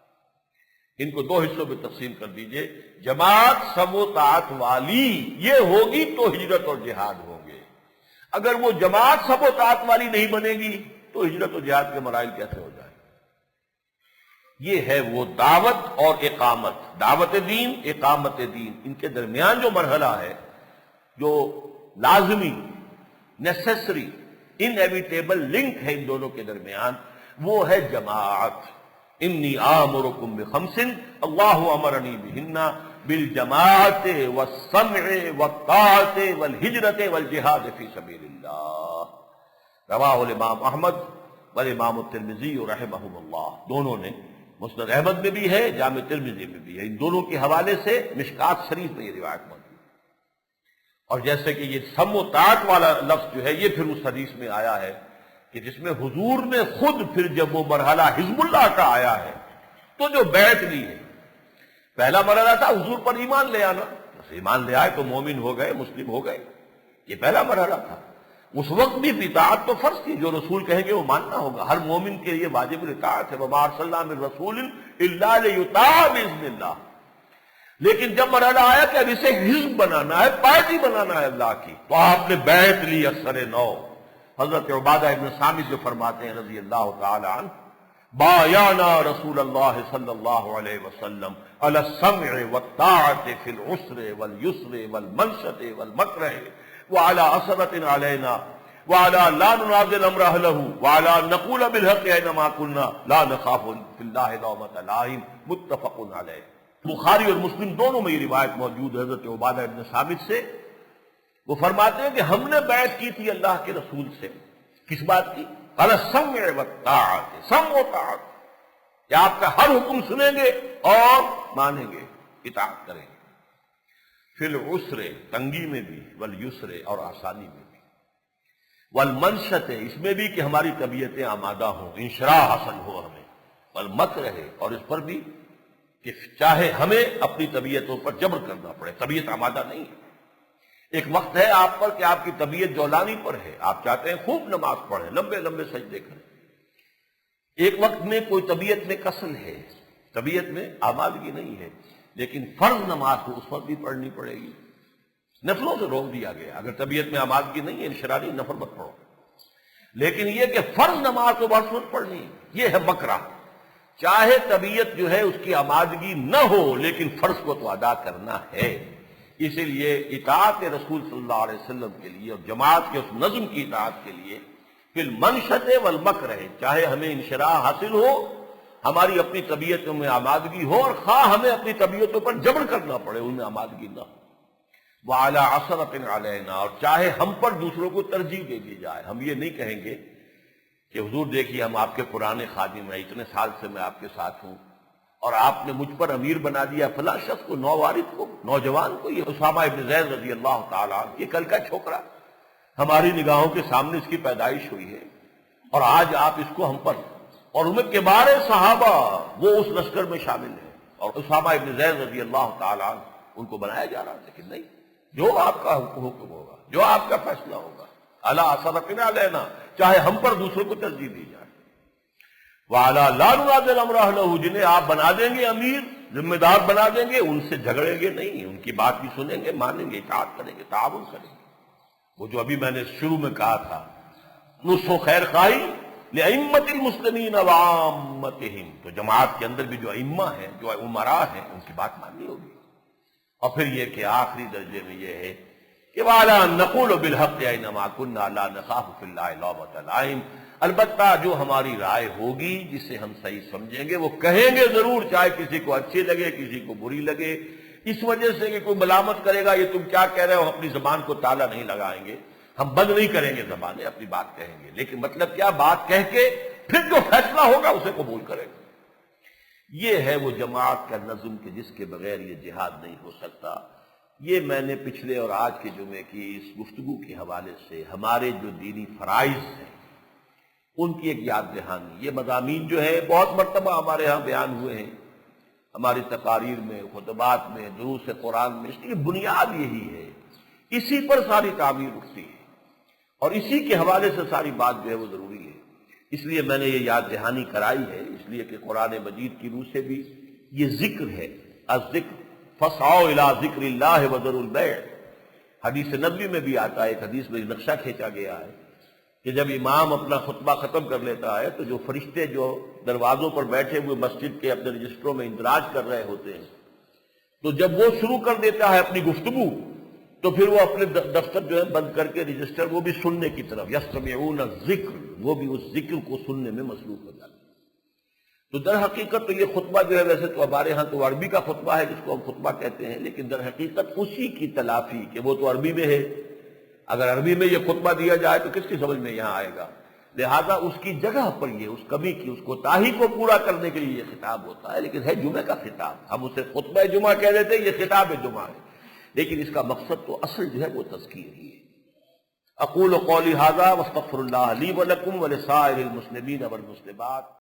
ان کو 2 حصوں میں تقسیم کر دیجئے، جماعت سم و طاعت والی یہ ہوگی تو ہجرت اور جہاد ہوں گے، اگر وہ جماعت سم و طاعت والی نہیں بنے گی تو ہجرت اور جہاد کے مراحل کیسے ہو جائیں؟ یہ ہے وہ دعوت اور اقامت، دعوت دین، اقامت دین، ان کے درمیان جو مرحلہ ہے، جو لازمی، نیسیسری، انیویٹیبل لنک ہے ان دونوں کے درمیان، وہ ہے جماعت۔ انی آمرکم بخمس اللہ امرنی بہن بالجماعت والسمع والطاعت والہجرت والجہاد فی سبیل اللہ۔ رواہ الامام احمد والامام الترمذی رحمہم اللہ، دونوں نے، مسند احمد میں بھی ہے، جامع ترمذی میں بھی ہے، ان دونوں کے حوالے سے مشکات شریف میں یہ روایت موجود ہے۔ اور جیسے کہ یہ سم و طاعت والا لفظ جو ہے یہ پھر اس حدیث میں آیا ہے کہ جس میں حضور نے خود پھر جب وہ مرحلہ حزب اللہ کا آیا ہے تو جو بیعت لی ہے، پہلا مرحلہ تھا حضور پر ایمان لے آنا، بس ایمان لے آئے تو مومن ہو گئے، مسلم ہو گئے، یہ پہلا مرحلہ تھا۔ اس وقت بھی اطاعت تو فرض تھی، جو رسول کہیں گے وہ ماننا ہوگا، ہر مومن کے لیے واجب الاطاعت ہے، وما ارسلنا من رسول الا لیطاع باذن اللہ۔ لیکن جب مرحلہ آیا کہ اب اسے حزب بنانا ہے، پارٹی بنانا ہے اللہ کی، تو آپ نے بیعت لی اثر نو۔ حضرت عبادہ ابن صامت جو فرماتے ہیں رضی اللہ تعالی عنہ، بایعنا رسول اللہ صلی اللہ علیہ وسلم علی السمع والطاعت فی العسر والیسر والمنشط والمکرہ وعلی اثرۃ علینا وعلی لا ننازل امر اہلہ وعلی نقول بالحق اینما کنا لا نخاف فی اللہ لومۃ لائم، متفق علیہ۔ بخاری اور مسلم دونوں میں یہ روایت موجود ہے حضرت عبادہ ابن صامت سے، وہ فرماتے ہیں کہ ہم نے بیعت کی تھی اللہ کے رسول سے، کس بات کی؟ علی السمع والطاعت، سمع و طاعت، کہ آپ کا ہر حکم سنیں گے اور مانیں گے، اطاعت کریں گے، فی العسر، تنگی میں بھی، والیسر، اور آسانی میں بھی، والمنشط، اس میں بھی کہ ہماری طبیعتیں آمادہ ہوں، انشراح حاصل ہو ہمیں، والمکرہ، اور اس پر بھی کہ چاہے ہمیں اپنی طبیعتوں پر جبر کرنا پڑے، طبیعت آمادہ نہیں ہے۔ ایک وقت ہے آپ پر کہ آپ کی طبیعت جولانی پر ہے، آپ چاہتے ہیں خوب نماز پڑھیں، لمبے لمبے سجدے کریں۔ ایک وقت میں کوئی طبیعت میں کسل ہے، طبیعت میں آمادگی نہیں ہے، لیکن فرض نماز تو اس وقت بھی پڑھنی پڑے گی، نفلوں سے روک دیا گیا، اگر طبیعت میں آمادگی نہیں ہے انشراری نفل مت پڑھو، لیکن یہ کہ فرض نماز تو بس وقت پڑھنی ہے، یہ ہے مکرہ، چاہے طبیعت جو ہے اس کی آمادگی نہ ہو لیکن فرض کو تو ادا کرنا ہے۔ اسی لیے اطاعت رسول صلی اللہ علیہ وسلم کے لیے اور جماعت کے اس نظم کی اطاعت کے لیے فی المنشط والمکرہ، چاہے ہمیں انشراح حاصل ہو ہماری اپنی طبیعتوں میں آمادگی ہو اور خواہ ہمیں اپنی طبیعتوں پر جبر کرنا پڑے ان میں آمادگی نہ ہو، وَعَلَىٰ عَثَرَةٍ عَلَيْنَا، اور چاہے ہم پر دوسروں کو ترجیح دے دی جائے۔ ہم یہ نہیں کہیں گے کہ حضور دیکھیے ہم آپ کے پرانے خادم ہیں، اتنے سال سے میں آپ کے ساتھ ہوں اور آپ نے مجھ پر امیر بنا دیا فلاں شخص کو، نووارث کو، نوجوان کو، یہ اسامہ ابن زید رضی اللہ تعالیٰ عنہ، یہ کل کا چھوکرا ہماری نگاہوں کے سامنے اس کی پیدائش ہوئی ہے اور آج آپ اس کو ہم پر، اور ان میں کبار صحابہ وہ اس لشکر میں شامل ہیں اور اسامہ ابن زید رضی اللہ تعالیٰ عنہ ان کو بنایا جا رہا ہے، لیکن نہیں، جو آپ کا حکم ہوگا، جو آپ کا فیصلہ ہوگا، عَلَىٰ عَثَرَةٍ عَلَيْنَا، چاہے ہم پر دوسروں کو ترجیح دی جائے، وَعَلَىٰ لَا نُنَازِعُ الْأَمْرَ أَهْلَهُ، جنہیں آپ بنا دیں گے امیر، ذمہ دار بنا دیں گے، ان سے جھگڑیں گے نہیں، ان کی بات بھی سنیں گے، مانیں گے، اطاعت کریں گے، تعاون کریں گے۔ وہ جو ابھی میں نے شروع میں کہا تھا، نصح و خیر خواہی لأئمة المسلمین وعامتہم، تو جماعت کے اندر بھی جو ائمہ ہیں، جو امراء ہیں، ان کی بات ماننی ہوگی۔ اور پھر یہ کہ آخری درجے میں یہ ہے کہ وَعَلَىٰ أَن نَّقُولَ بِالْحَقِّ أَيْنَمَا كُنَّا لَا نَخَافُ فِي اللَّهِ لَوْمَةَ لَائِمٍ، البتہ جو ہماری رائے ہوگی جسے ہم صحیح سمجھیں گے وہ کہیں گے ضرور، چاہے کسی کو اچھی لگے کسی کو بری لگے، اس وجہ سے کہ کوئی ملامت کرے گا یہ تم کیا کہہ رہے ہو، اپنی زبان کو تالا نہیں لگائیں گے، ہم بند نہیں کریں گے زبانیں، اپنی بات کہیں گے، لیکن مطلب کیا، بات کہہ کے پھر جو فیصلہ ہوگا اسے قبول کریں گے۔ یہ ہے وہ جماعت کا نظم کہ جس کے بغیر یہ جہاد نہیں ہو سکتا۔ یہ میں نے پچھلے اور آج کے جمعے کی اس گفتگو کے حوالے سے ہمارے جو دینی فرائض ہیں ان کی ایک یاد دہانی، یہ مضامین جو ہے بہت مرتبہ ہمارے ہاں بیان ہوئے ہیں، ہماری تقاریر میں، خطبات میں، دروس قرآن میں، اس کی بنیاد یہی ہے، اسی پر ساری تعمیر اٹھتی ہے اور اسی کے حوالے سے ساری بات جو ہے وہ ضروری ہے۔ اس لیے میں نے یہ یاد دہانی کرائی ہے، اس لیے کہ قرآن مجید کی روح سے بھی یہ ذکر ہے، الذکر فَاسْعَوْا إِلَىٰ ذِكْرِ اللَّهِ وَذَرُوا الْبَيْعَ، حدیث نبوی میں بھی آتا ہے، ایک حدیث میں نقشہ کھینچا گیا ہے کہ جب امام اپنا خطبہ ختم کر لیتا ہے تو جو فرشتے جو دروازوں پر بیٹھے ہوئے مسجد کے اپنے رجسٹروں میں اندراج کر رہے ہوتے ہیں، تو جب وہ شروع کر دیتا ہے اپنی گفتگو تو پھر وہ اپنے دفتر جو ہے بند کر کے رجسٹر وہ بھی سننے کی طرف، یستمعون الذکر، وہ بھی اس ذکر کو سننے میں مصروف ہو جاتے ہیں۔ تو در حقیقت تو یہ خطبہ جو ہے ویسے تو ہمارے ہاں تو عربی کا خطبہ ہے جس کو ہم خطبہ کہتے ہیں، لیکن در حقیقت اسی کی تلافی کہ وہ تو عربی میں ہے، اگر عربی میں یہ خطبہ دیا جائے تو کس کی سمجھ میں یہاں آئے گا، لہذا اس کی جگہ پر یہ اس کمی کی، اس کوتاہی کو پورا کرنے کے لیے یہ خطاب ہوتا ہے، لیکن ہے جمعہ کا خطاب، ہم اسے خطبہ جمعہ کہہ دیتے ہیں، یہ خطاب جمعہ ہے، لیکن اس کا مقصد تو اصل جو ہے وہ تذکیر ہی ہے۔ اقول قولی ھذا واستغفر اللہ لی ولکم ولسائر المسلمین والمسلمات۔